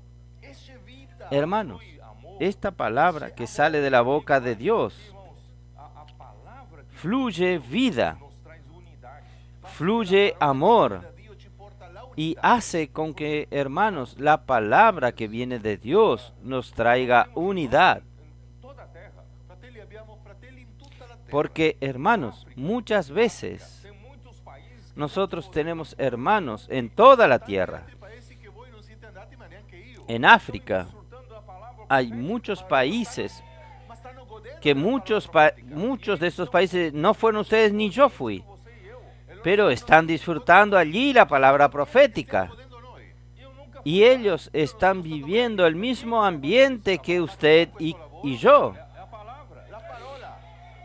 Esce vita. Hermanos, flui amor, esta palabra que sale de la boca de Dios irmãos, a palavra que fluye vida, nos traz unidade. fluye amor Dio ci porta alla y unità. hace con que, hermanos, la palabra que viene de Dios nos traiga unidad. Em toda a terra, Fratelli, abbiamo fratelli in tutta la terra. Porque, hermanos, muchas veces tem muitos países que nosotros tenemos hermanos en toda la tierra. Altri paesi che voi non siete andati, ma neanche io. En África surtando a palavra hay muchos países Ma stanno godendo que della muchos, parola profetica. muchos de estos países no fueron ustedes ni yo fui, você e eu. pero están disfrutando allí la palabra profética. Godendo noi. Eu nunca Y ellos están viviendo el mismo ambiente que usted y yo. é a palavra, La parola.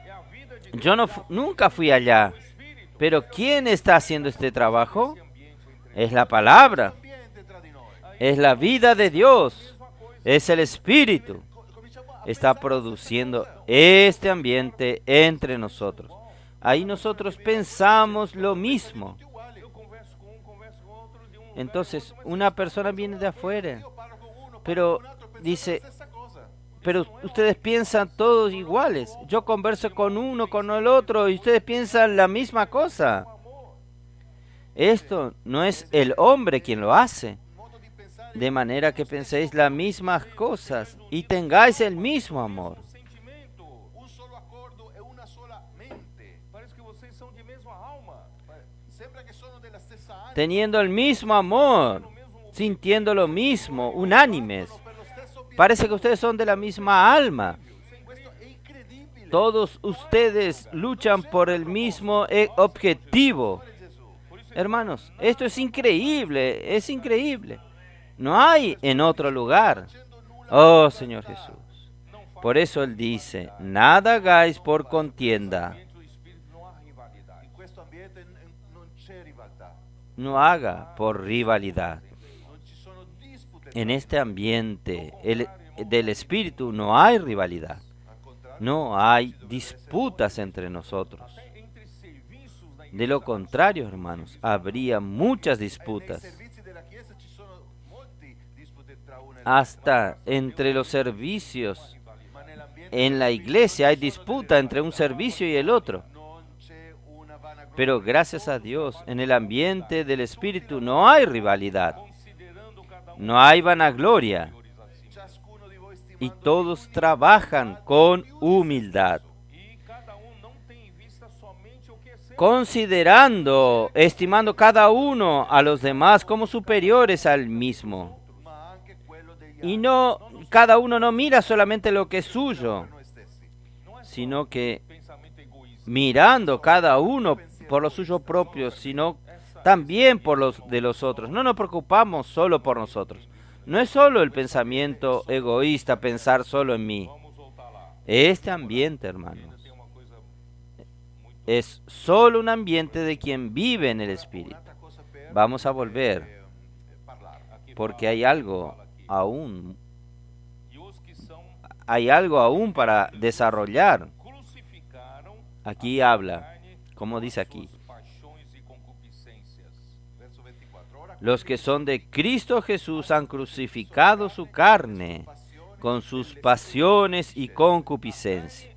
é a vida de Deus, Yo no nunca fui allá. Espírito, Pero ¿quién está haciendo este trabajo? esse ambiente entre Es la palabra, Ambiente tra di noi. es la vida de Dios, es el Espíritu. Cominciamo a Está pensare produciendo este ambiente entre nosotros. Ahí nosotros pensamos lo mismo. tutti uguali. eu converso com outro de Entonces, una persona viene de afuera, Io parlo con uno, pero parlo con un altro, pensate dice, la stessa cosa. pero ustedes piensan todos iguales. Yo converso con uno, con el otro, y ustedes piensan la misma cosa. Esto no es el hombre quien lo hace. Modo di pensare De manera que penséis las mismas cosas y tengáis el mismo amor. sentimento. un solo accordo e una sola mente. Parece que vocês são de mesma alma. Sembra che sono della stessa anima. Teniendo el mismo amor, sintiendo lo mismo, unánimes. Per lo stesso obiettivo. Parece que ustedes son de la misma alma. Questo è incredibile. Todos ustedes luchan por el mismo objetivo. Gesù. Hermanos, esto es increíble, es increíble. No hay en otro lugar. Oh Señor Jesús. Por eso Él dice, nada hagáis por contienda. Entre o Espírito não há rivalidade. In questo ambiente non c'è rivaltà. No haga por rivalidad. Non ci sono dispute. En este ambiente del Espíritu no hay rivalidad. Al contrario, No hay disputas entre nosotros. Entre serviços da igreja, De lo contrario, hermanos, habría muchas nei disputas. servizi della Chiesa ci sono molti dispute tra una e Hasta entre los servicios ma nell'ambiente en la iglesia hay disputa entre un servicio y el otro. non c'è una vanagloria. Pero gracias a Dios, en el ambiente del Espíritu no hay rivalidad, considerando cada no hay vanagloria, Ciascuno di voi y stimando todos trabajan con humildad, e cada não tem em vista somente o que é seu. considerando, estimando cada uno a los demás como superiores al mismo. ma anche quello degli Y no, cada uno no mira solamente lo que es suyo, noi stessi. sino que Pensamento egoísta. mirando cada uno por lo suyo propio, sino también por los de los otros. No nos preocupamos solo por nosotros. No es solo el pensamiento egoísta, pensar solo en mí. Vamos Este ambiente, hermanos, es solo un ambiente de quien vive en el Espíritu. Vamos a volver, porque hay algo aún para desarrollar. Aquí habla, como dice aquí, los que son de Cristo Jesús han crucificado su carne con sus pasiones y concupiscencias.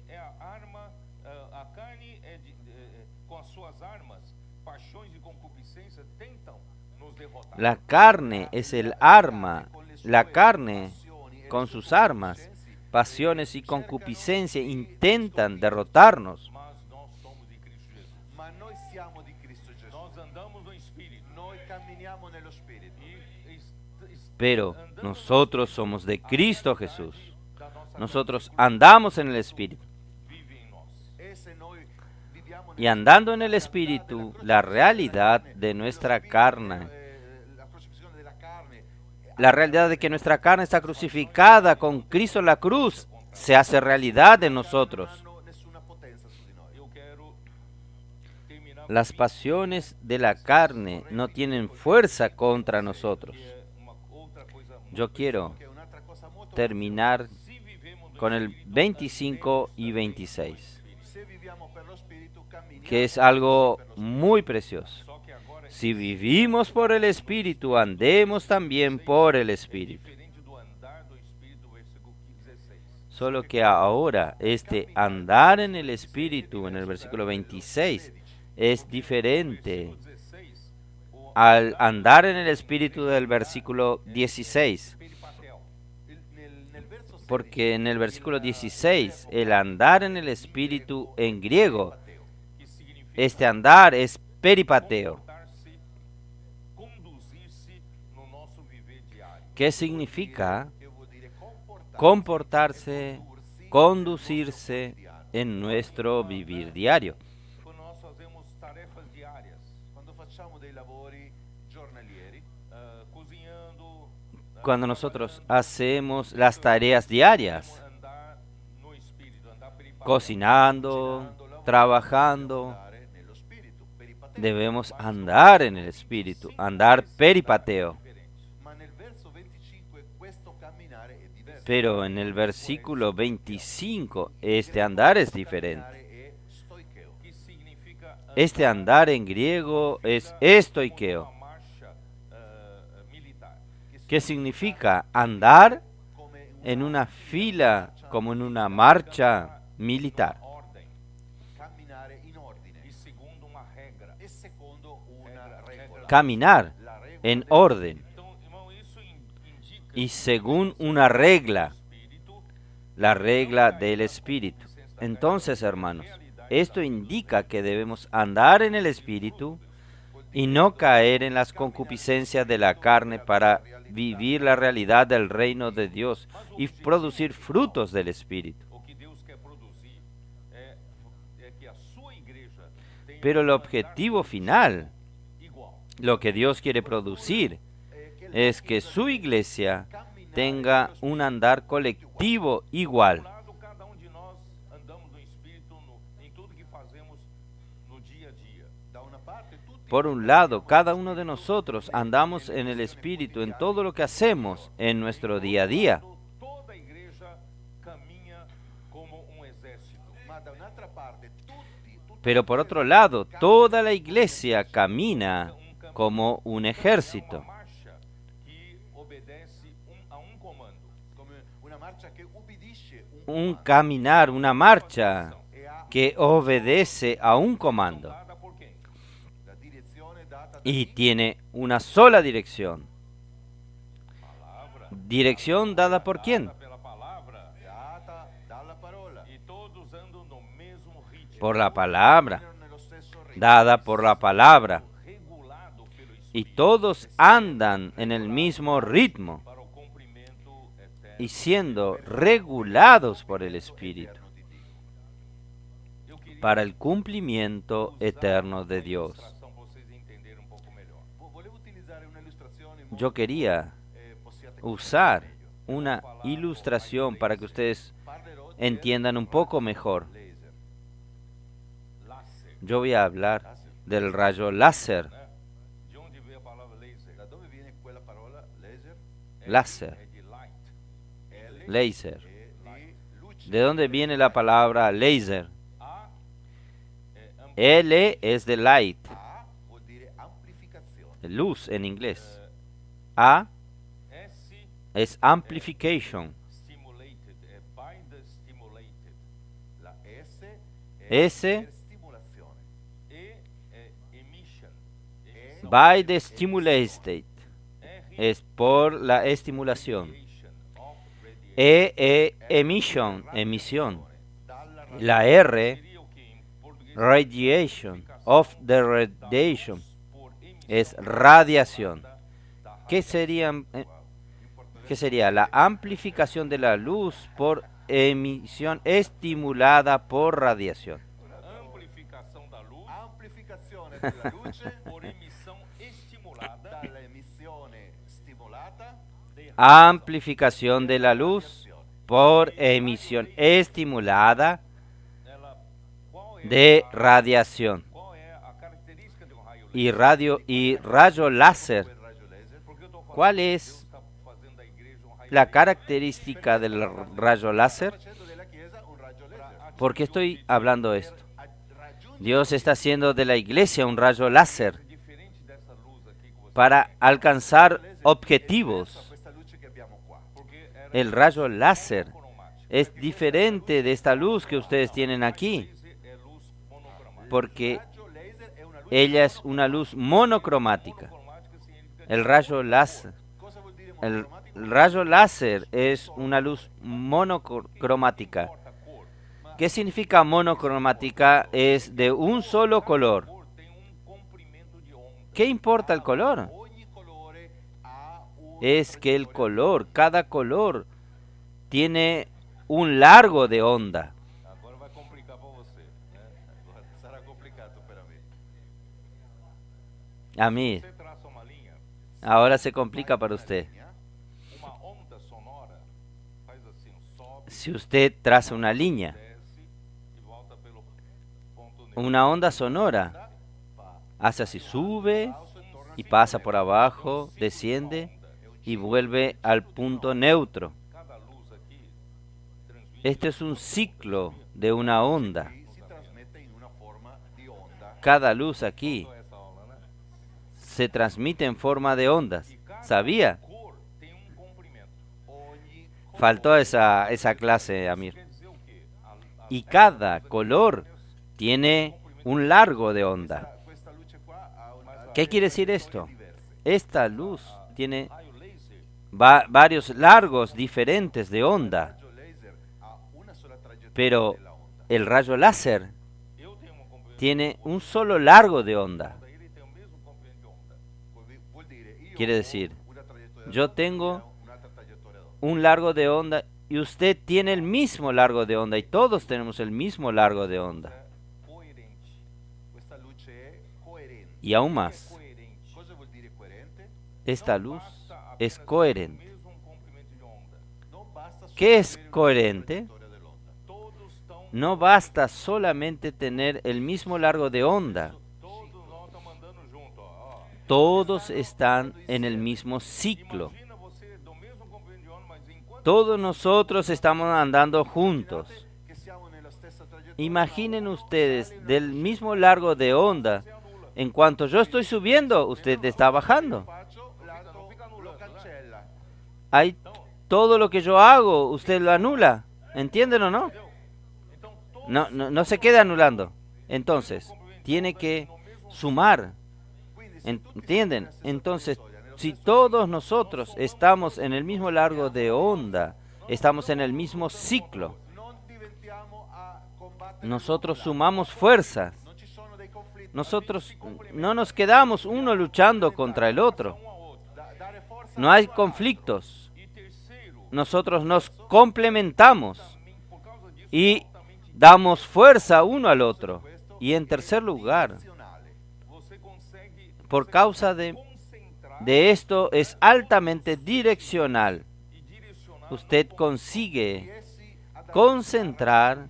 La carne es el arma, la carne con sus armas, pasiones y concupiscencia intentan derrotarnos. Ma noi siamo di Cristo Gesù. Noi camminiamo nello Spirito. Pero nosotros somos de Cristo Jesús. Nosotros andamos en el Espíritu. E se noi viviamo Y andando en el Espíritu, la realidad de nuestra carne, la crocifissione della carne la realidad de que nuestra carne está crucificada con Cristo en la cruz, se hace realidad en nosotros. non hanno nessuna potenza su di noi. Las pasiones de la carne no tienen fuerza contra nosotros. Yo quiero Che è un'altra cosa molto terminar con el 25 y 26, se viviamo per lo Spirito camminiamo que es algo muy precioso. Si vivimos por el Espíritu, andemos también por el Espíritu. Solo que ahora este andar en el Espíritu, en el versículo 26, es diferente al andar en el Espíritu del versículo 16. nel verso Porque en el versículo 16, el andar en el Espíritu en griego, este andar es peripateo. ¿Qué significa? Comportarse, conducirse en nuestro vivir diario. quando facciamo dei lavori giornalieri, Cuando nosotros hacemos las tareas diarias, cocinando, trabajando, andare nello Spirito, peripateo. debemos andar en el Espíritu, andar peripateo. Ma nel verso 25 questo camminare è diverso. Pero en el versículo 25, este andar es diferente. Camminare è stoicheo. Este andar en griego es estoiqueo. ¿Qué significa? Andar Come en una fila, como en una marcha militar. camminare in ordine e secondo una regola. Caminar La regola en orden y según una regla, la regla del Espíritu. Entonces, hermanos, esto indica que debemos andar en el Espíritu y no caer en las concupiscencias de la carne para vivir la realidad del reino de Dios y producir frutos del Espíritu. Pero el objetivo final, lo que Dios quiere producir, es que su iglesia tenga un andar colectivo igual. da una parte tutti Por un lado, cada uno de nosotros andamos en el Espíritu en todo lo que hacemos en nuestro día a día. Toda a igreja caminha como exército. ma da un'altra parte tutti Pero por otro lado, toda la iglesia camina como un ejército. Marcha que obedece a comando. come una marcia che ubbidisce Un caminar, una marcha e ha que obedece a un comando Dada por quem? la direzione data da y tiene una sola dirección. Palavra. ¿Dirección dada por quién? Pela palavra. data dalla parola E todos andam no mesmo ritmo. Por la palabra, nello stesso ritmo dada por la palabra. Regulado pelo Espírito Y todos andan en el mismo ritmo para o cumprimento eterno. y siendo regulados por el Espíritu Eu queria para el cumplimiento eterno de Dios. para vocês entenderem pouco melhor. volevo utilizzare un'illustrazione molto, Yo quería possiate usar una ilustración para que ustedes parlerò entiendan un poco mejor. Laser. Láser. Yo voy a hablar Láser. del rayo láser. Né? De onde veio a palavra laser? Da dove viene quella parola laser? Láser. É de light. L Laser. e di luce. ¿De dónde viene la palabra laser? A é L es de light, A vuol dire amplificazione. luz en inglés. A S es amplification. stimulated, é by the stimulated. La S è S per stimolazione. E é emission. E Emissão. by the stimulated R es por la estimulación. radiation of radiation. E emission, emisión. dalla La R Seria o que em português? radiation of the radiation Por emissão es radiación. da ¿Qué sería la amplificación de la luz por emisión estimulada por radiación? amplificação da luz amplificazione della luce por emissão estimulada dalla emissione stimolata de Amplificación de la luz por emisión estimulada ela, qual é de a, radiación. qual é a característica de um raio laser? Y rayo láser. quel raggio laser. Porque eu estou falando ¿Cuál que es Deus está fazendo da igreja um raio la laser característica del rayo láser? Facendo della chiesa un raggio laser. ¿Por qué estoy hablando esto? A- raggiungere Dios está haciendo de la iglesia un rayo láser diferente dessa luz aqui que você para alcanzar objetivos. questa luce che abbiamo qua. porque era El rayo láser monocromática. es diferente de esta luz que ustedes tienen aquí, Laser é luz monocromática. porque Raggio laser è una luce ella es una luz monocromática. Monocromática significa El rayo láser, cosa vuol dire el monocromático? rayo láser es una luz monocromática. importa a cor. ¿Qué significa monocromática? Es de un solo color. Cor tem comprimento de onda. ¿Qué importa el color? Ogni colore ha un Es que el color, cada color, tiene un largo de onda. Agora vai complicar para você, né? Agora sarà complicato per me. A mí, Você traça uma linha, ahora se complica para usted. uma onda sonora, faz assim, sobe, Si usted traza una línea, desce e volta pelo ponto negro. una onda sonora, hace así, sube y pasa por abajo, desciende y vuelve al punto neutro. Cada luz aqui transmite Este es un ciclo de una onda. E si trasmette in una forma di onda. Cada luz aquí toda essa aula, né? se transmite en forma de ondas. ¿Sabía? Cor tem comprimento. Ogni Faltó esa clase, Amir. Quer dizer o quê? Y cada color tiene un largo de onda. questa luce qua ha una ¿Qué quiere decir esto? diverse. Esta luz tiene raio laser varios largos diferentes de onda, Il raggio laser ha una sola traiettoria pero della onda. el rayo láser eu tenho uma comprimento tiene un solo largo de onda. de onda, ele tem o mesmo comprimento de onda. Vuol dire io Quiere ho decir, una traiettoria yo d'onda, tengo lui ha un'altra traiettoria d'onda. un largo de onda y usted tiene el mismo largo de onda y todos tenemos el mismo largo de onda. É coerente. Questa luce è coerente. Y aún É más, coerente. Cosa vuol dire coerente? esta Não luz basta apenas es ter o coherente. mesmo comprimento de onda. Non basta solo ¿Qué es avere una coherente? traiettoria dell'onda. Todos estão No basta solamente tener el mismo largo de onda, todos nós estamos andando junto, ó. todos están en el mismo ciclo. Imagina você do mesmo comprimento de onda, mas enquanto Todos nosotros estamos andando juntos. Che siamo nella stessa traiettoria. Imaginen ustedes del mismo largo de onda. En cuanto yo estoy subiendo, usted está bajando. Faccio l'altro lo cancella. Hay todo lo que yo hago, usted lo anula. ¿Entienden o no? então todos No se queda anulando. Entonces, tiene que sumar. Quindi se tutti ¿Entienden? siamo nella stessa Entonces, traiettoria, nello si stesso todos nosotros estamos en el mismo largo de onda, estamos en el mismo ciclo, non diventiamo a combattere nosotros l'uno con sumamos fuerzas. l'altro. Non ci sono dei conflitti. Nosotros no nos quedamos uno luchando contra el otro. um ao outro. Dare forza No hay conflictos. E terceiro, Nosotros nos complementamos também por causa disso, y altamente damos fuerza uno al otro. Y en tercer lugar, direzionale. você consegue por causa de concentrar esto es altamente direccional. e direcionar Usted consigue Riesci ad concentrar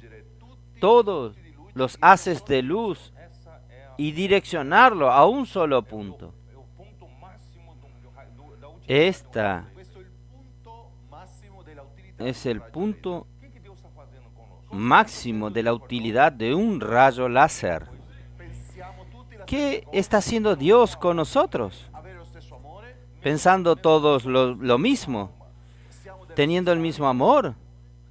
todos los haces de luz essa é a, y direccionarlo a un solo punto. é o ponto máximo da utilidade. Esta Questo è il punto massimo della utilità es di un el raggio punto O que Deus está fazendo conosco? máximo de la utilidad de un rayo láser. laser. Pensiamo tutti la ¿Qué stessa cosa, está haciendo Dios con nosotros? avere lo stesso amore, Pensando todos lo mismo, siamo dello teniendo el mismo amor,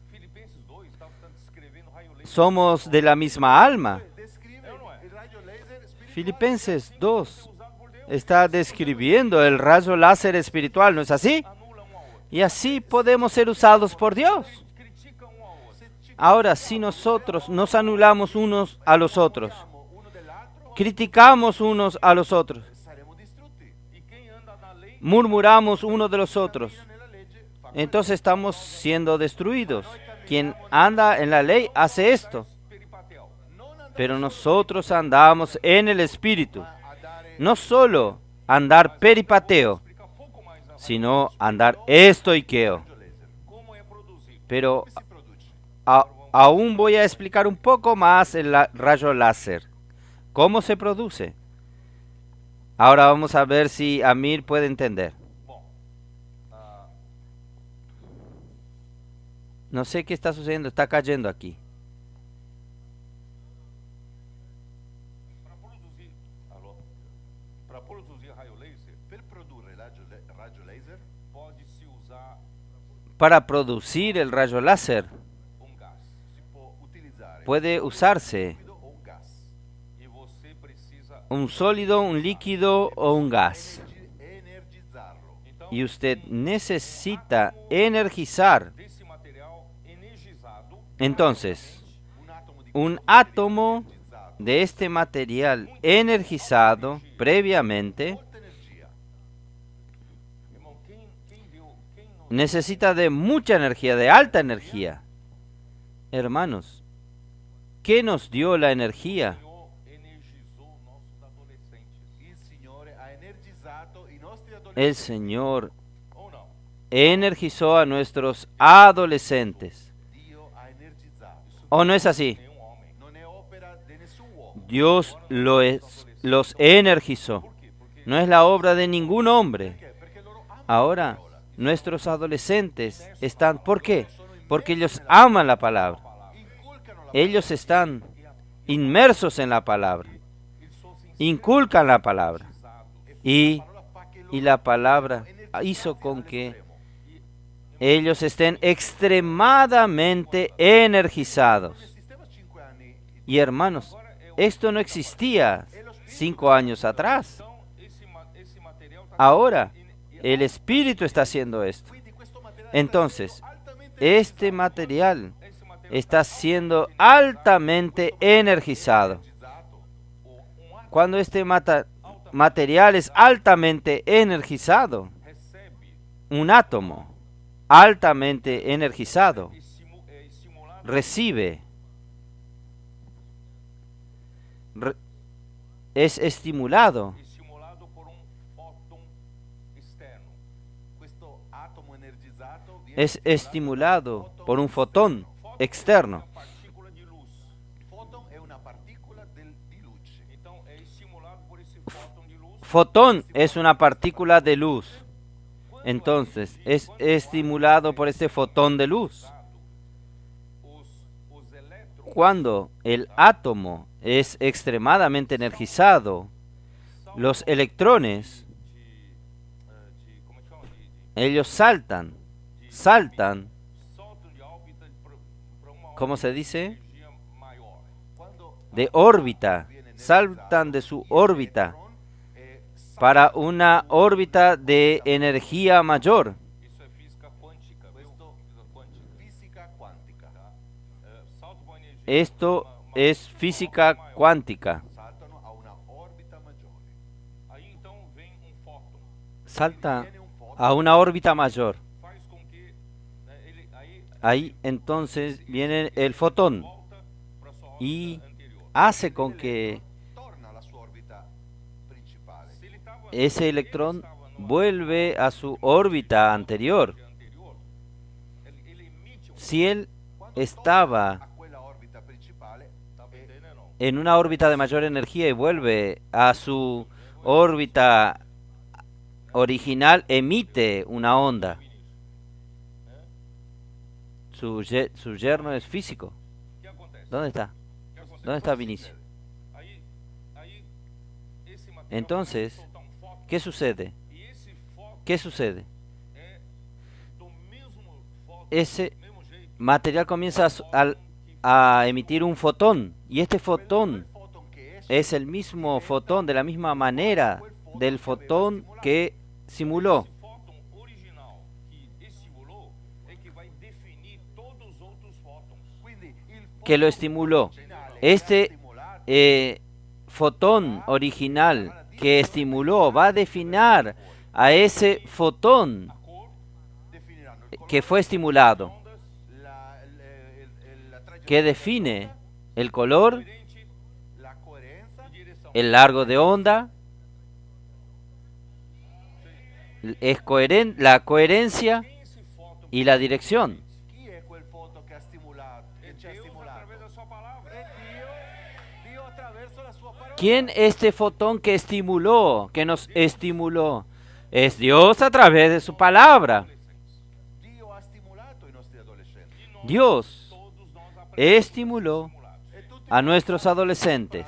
Filipenses 2 está descrevendo raio laser. somos de la misma alma. descrive É ou não é? il raggio laser spirituale. Filipenses 2 Usado por Deus, está describiendo el rayo láser espiritual, ¿no es así? anula um ao outro. Y así podemos ser usados por Dios. Critica um ao outro. Ahora, si nosotros nos anulamos unos a los otros, Uno dell'altro, criticamos unos a los otros, saremo distrutti. E quem anda na lei murmuramos uno de los otros, Nella legge fa entonces estamos siendo destruidos. Quien anda en la ley hace esto, peripatel. non andare pero nosotros andamos en el Espíritu. a dare No solo andar peripateo, Explica um pouco mais a sino andar estoiqueo. raggio laser. como é produzido. Pero Si produce. aún voy a explicar un poco más el rayo láser. ¿Cómo se produce? Ahora vamos a ver si Amir puede entender. Bom, ah, No sé qué está sucediendo, está cayendo aquí. para produzir, alô, para produzir raio laser, Per produrre raggio laser pode-se usar Para producir el rayo láser gás. si può utilizzare puede usarse un liquido o un gas. E você precisa. un sólido, un líquido o un gas. Energizzarlo. Então, Y usted necesita energizar. desse material energizado, Entonces, Un atomo di un questo átomo energizzato, de este material energizado previamente molta energia. irmão, quem nos necesita de mucha energía, de alta energía. Hermanos, ¿qué nos dio la energía? Senhor energizou nossos adolescentes? Il Signore ha energizzato i nostri El adolescenti. Señor Ou não? energizó a nuestros adolescentes. Dio ha energizzato. ¿O no es así? Nenhum homem. Non è opera di nessun uomo. Dios los energizó. Por quê? Porque No es la obra de ningún hombre. Perché? Perché loro amano Ahora, la parola. nuestros adolescentes están, ¿por qué? Porque ellos aman la palabra. Inculcano la Ellos están inmersos en la palabra. eles são Inculcan la palabra. Y, parola fa che loro y la palabra hizo con que ellos estén extremadamente energizados. esisteva 5 anni. Y hermanos, esto no existía 5 años atrás. Então, esse material está Ahora, el Espíritu está haciendo esto. Quindi questo materiale Entonces, altamente este material está siendo altamente energizado. energizzato. Cuando este material es altamente energizado, recebe un átomo altamente energizado estimulado recibe, es estimulado, por fóton externo. Questo atomo energizzato viene es estimulado por un fotón externo. Partícula de luz. Il foton è una partícula di luce. Então, é estimulado por esse fóton de luz. Fotón es una partícula de luz. Entonces, es estimulado por este fotón de luz. Os elétrons Cuando el átomo es extremadamente energizado, los electrones, como é que chama? ellos saltan, Soltam de órbita para uma ¿cómo se dice? energia maior. Quando De órbita, saltan de su órbita para una órbita de energía mayor. Isso é física quântica, viu? questo Física quântica. fisica quantica. Salto com energia. Esto es física cuántica. Saltano a una órbita maggiore. Aí então vem fóton. Salta Viene un foton a una órbita mayor. Faz com que ele aí Ahí entonces viene el fotón volta para sua órbita y anterior. hace con que torna alla sua orbita principale. Se ele estava ese electrón vuelve a su órbita anterior. anterior, ele emite Si él estaba a quella orbita principale en una órbita de mayor energía y vuelve a su órbita original, emite una onda. Su yerno es físico. O que acontece? ¿Dónde está? O que acontece? ¿Dónde está Vinicio? Aí, esse material Entonces, começa a soltar fóton, ¿qué sucede? e esse fóton ¿Qué sucede? é do mesmo fóton, Ese do mesmo jeito, material comienza a emitir un fotón, y este fotón fóton que es el mismo fotón, de la misma manera del fotón que simuló. esse fóton original que estimulou é que vai definir todos os outros fótons. quindi il Que lo estimuló. Este fotón original que estimuló va a definir a ese fotón A cor, definiranno il que fue estimulado, ondas, la trayectoria que define el color, coerente la coerenza e direção. el largo de onda, la coherencia Quem esse fóton y la dirección. chi è quel foto che ha stimolato é che ci ha Deus stimolato através da sua palavra. è Dio attraverso la sua parola. ¿Quién este fotón que estimuló, que nos estimuló? Es Dios a través de su palabra. Dio ha stimolato i nostri adolescenti Dios Todos nós aprendemos estimuló estimulados. e tutti a nuestros adolescentes.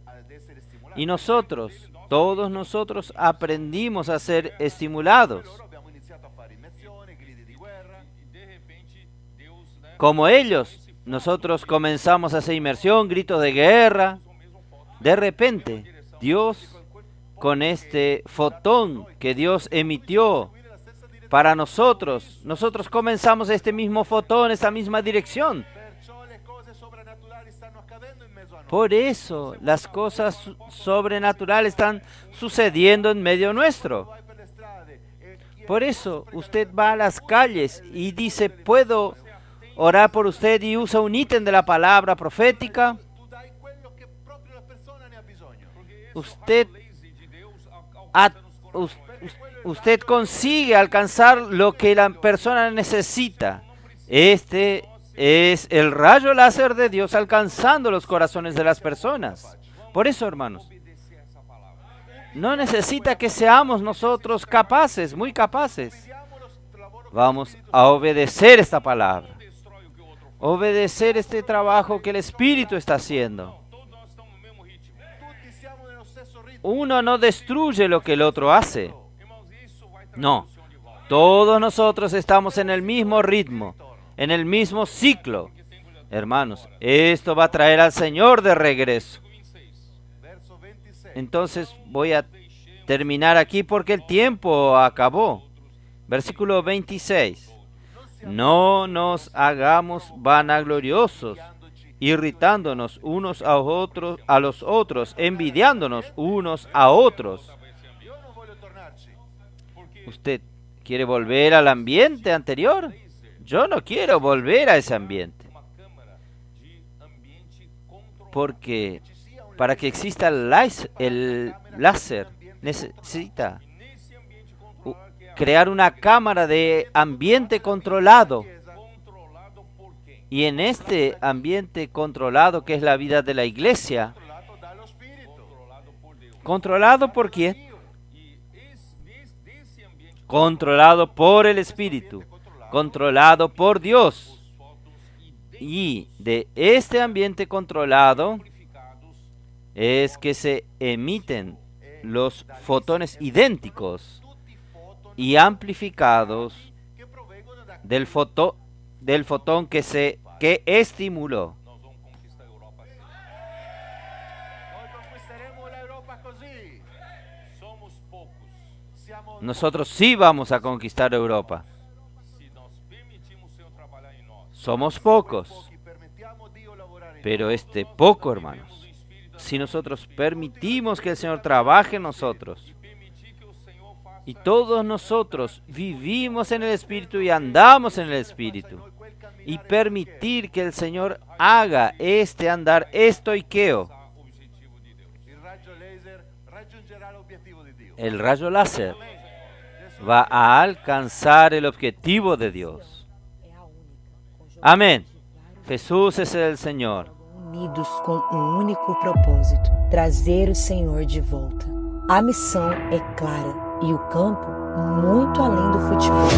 ad essere stimolati. Y nosotros, todos nosotros aprendimos a ser estimulados. Loro abbiamo iniziato a fare immersioni, gridi di guerra. E de repente Deus, né, Como ellos, nosotros comenzamos a hacer inmersión, gritos de guerra. o mesmo fóton De repente, Dios, con este fotón que Dios emitió Quindi la stessa direzione. para nosotros comenzamos este mismo fotón, esta misma dirección. Perciò le cose sovrannaturali stanno accadendo in mezzo a noi. Por eso las cosas sobrenaturales están sucediendo en medio nuestro. Vai per le strade e chiedi Por eso usted va a las calles y dice, ¿puedo orar por usted? Y usa un ítem de la palabra profética. tu dai quello che proprio la persona ne ha bisogno. Usted, lazy de Deus a- alcança nos us- corações. usted consigue alcanzar lo que la persona necesita. Este es el rayo láser de Dios alcanzando los corazones de las personas. Por eso, hermanos, Obedecer essa palavra. no necesita que seamos nosotros capaces, muy capaces. Vediamo lo lavoro che Vamos a obedecer esta palabra. Destrói o que o outro faz. Obedecer este trabajo que el Espíritu está haciendo. Todos nós estamos no mesmo ritmo. tutti siamo nello stesso ritmo. Uno no destruye lo que el otro hace. Irmãos, isso vai trazer No. o Senhor de volta. Todos nosotros estamos en el mismo ritmo, en el mismo ciclo. Hermanos, esto va a traer al Señor de regreso. 26. Verso 26. Entonces voy a terminar aquí porque el tiempo acabó. Versículo 26. No nos hagamos vanagloriosos, irritándonos unos a los otros, envidiándonos unos a otros. Io non voglio tornarci. ¿Usted quiere volver al ambiente anterior? Yo no quiero volver a ese ambiente. Uma câmara de ambiente controlado. Porque Ci sia un para que exista el láser necesita Nesse ambiente controlado que é crear una cámara de ambiente controlado. controlado por quem? Y en este ambiente controlado que es la vida de la iglesia, controllato dallo Spirito. Controlado por Deus. ¿controlado por quién? Dio. E desse ambiente Controlado por el Espíritu, controlado por Dios. os fótons Y de este ambiente controlado identificados es que se emiten los fotones idénticos Tutti fotoni y amplificados che provengono da del fotón que estimuló. nós vamos conquistar a Europa assim. Noi conquisteremo l'Europa così. Somos poucos. Siamo Nosotros sí vamos a conquistar Europa. Se nós permitimos o Senhor trabalhar em nós. Somos pocos, pochi, permettiamo Dio lavorare in pero noi. este poco, Vivemos hermanos, no Espírito si nosotros permitimos que el Señor trabaje en nosotros e permitir que o Senhor faça y todos nosotros vivimos en el Espíritu y andamos en el Espíritu, y permitir que el Señor haga este andar estoiqueo, o objetivo de Deus. il raggio laser raggiungerà l'obiettivo di Dio. el rayo láser va a alcanzar el objetivo de Dios. É a única. Com Amén. Jesús es el Señor. Unidos com um único propósito: trazer o Senhor de volta. A missão é clara e o campo, muito além do futebol,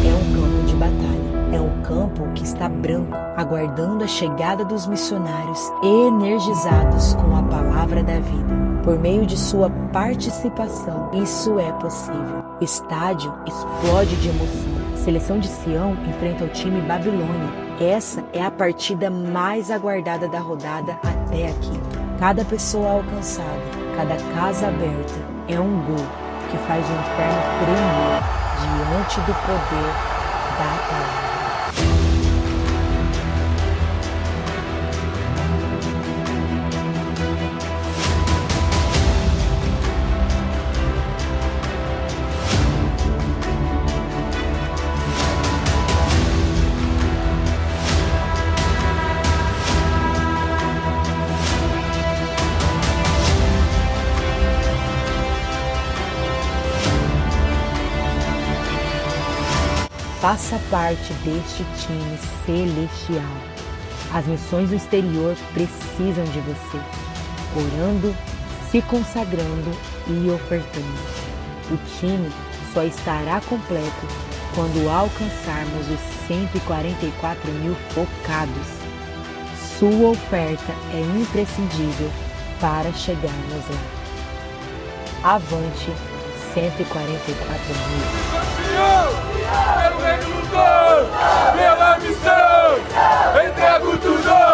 é um campo de batalha. É um campo que está branco, aguardando a chegada dos missionários energizados com a palavra da vida. Por meio de sua participação, isso é possível. O estádio explode de emoção. A seleção de Sião enfrenta o time Babilônia. Essa é a partida mais aguardada da rodada até aqui. Cada pessoa alcançada, cada casa aberta, é um gol que faz o inferno tremer diante do poder da palavra. Faça parte deste time celestial. As missões do exterior precisam de você, orando, se consagrando e ofertando. O time só estará completo quando alcançarmos os 144 mil focados. Sua oferta é imprescindível para chegarmos lá. Avante 144 mil. Pelo reino do Deus, pela missão, entrego tudo.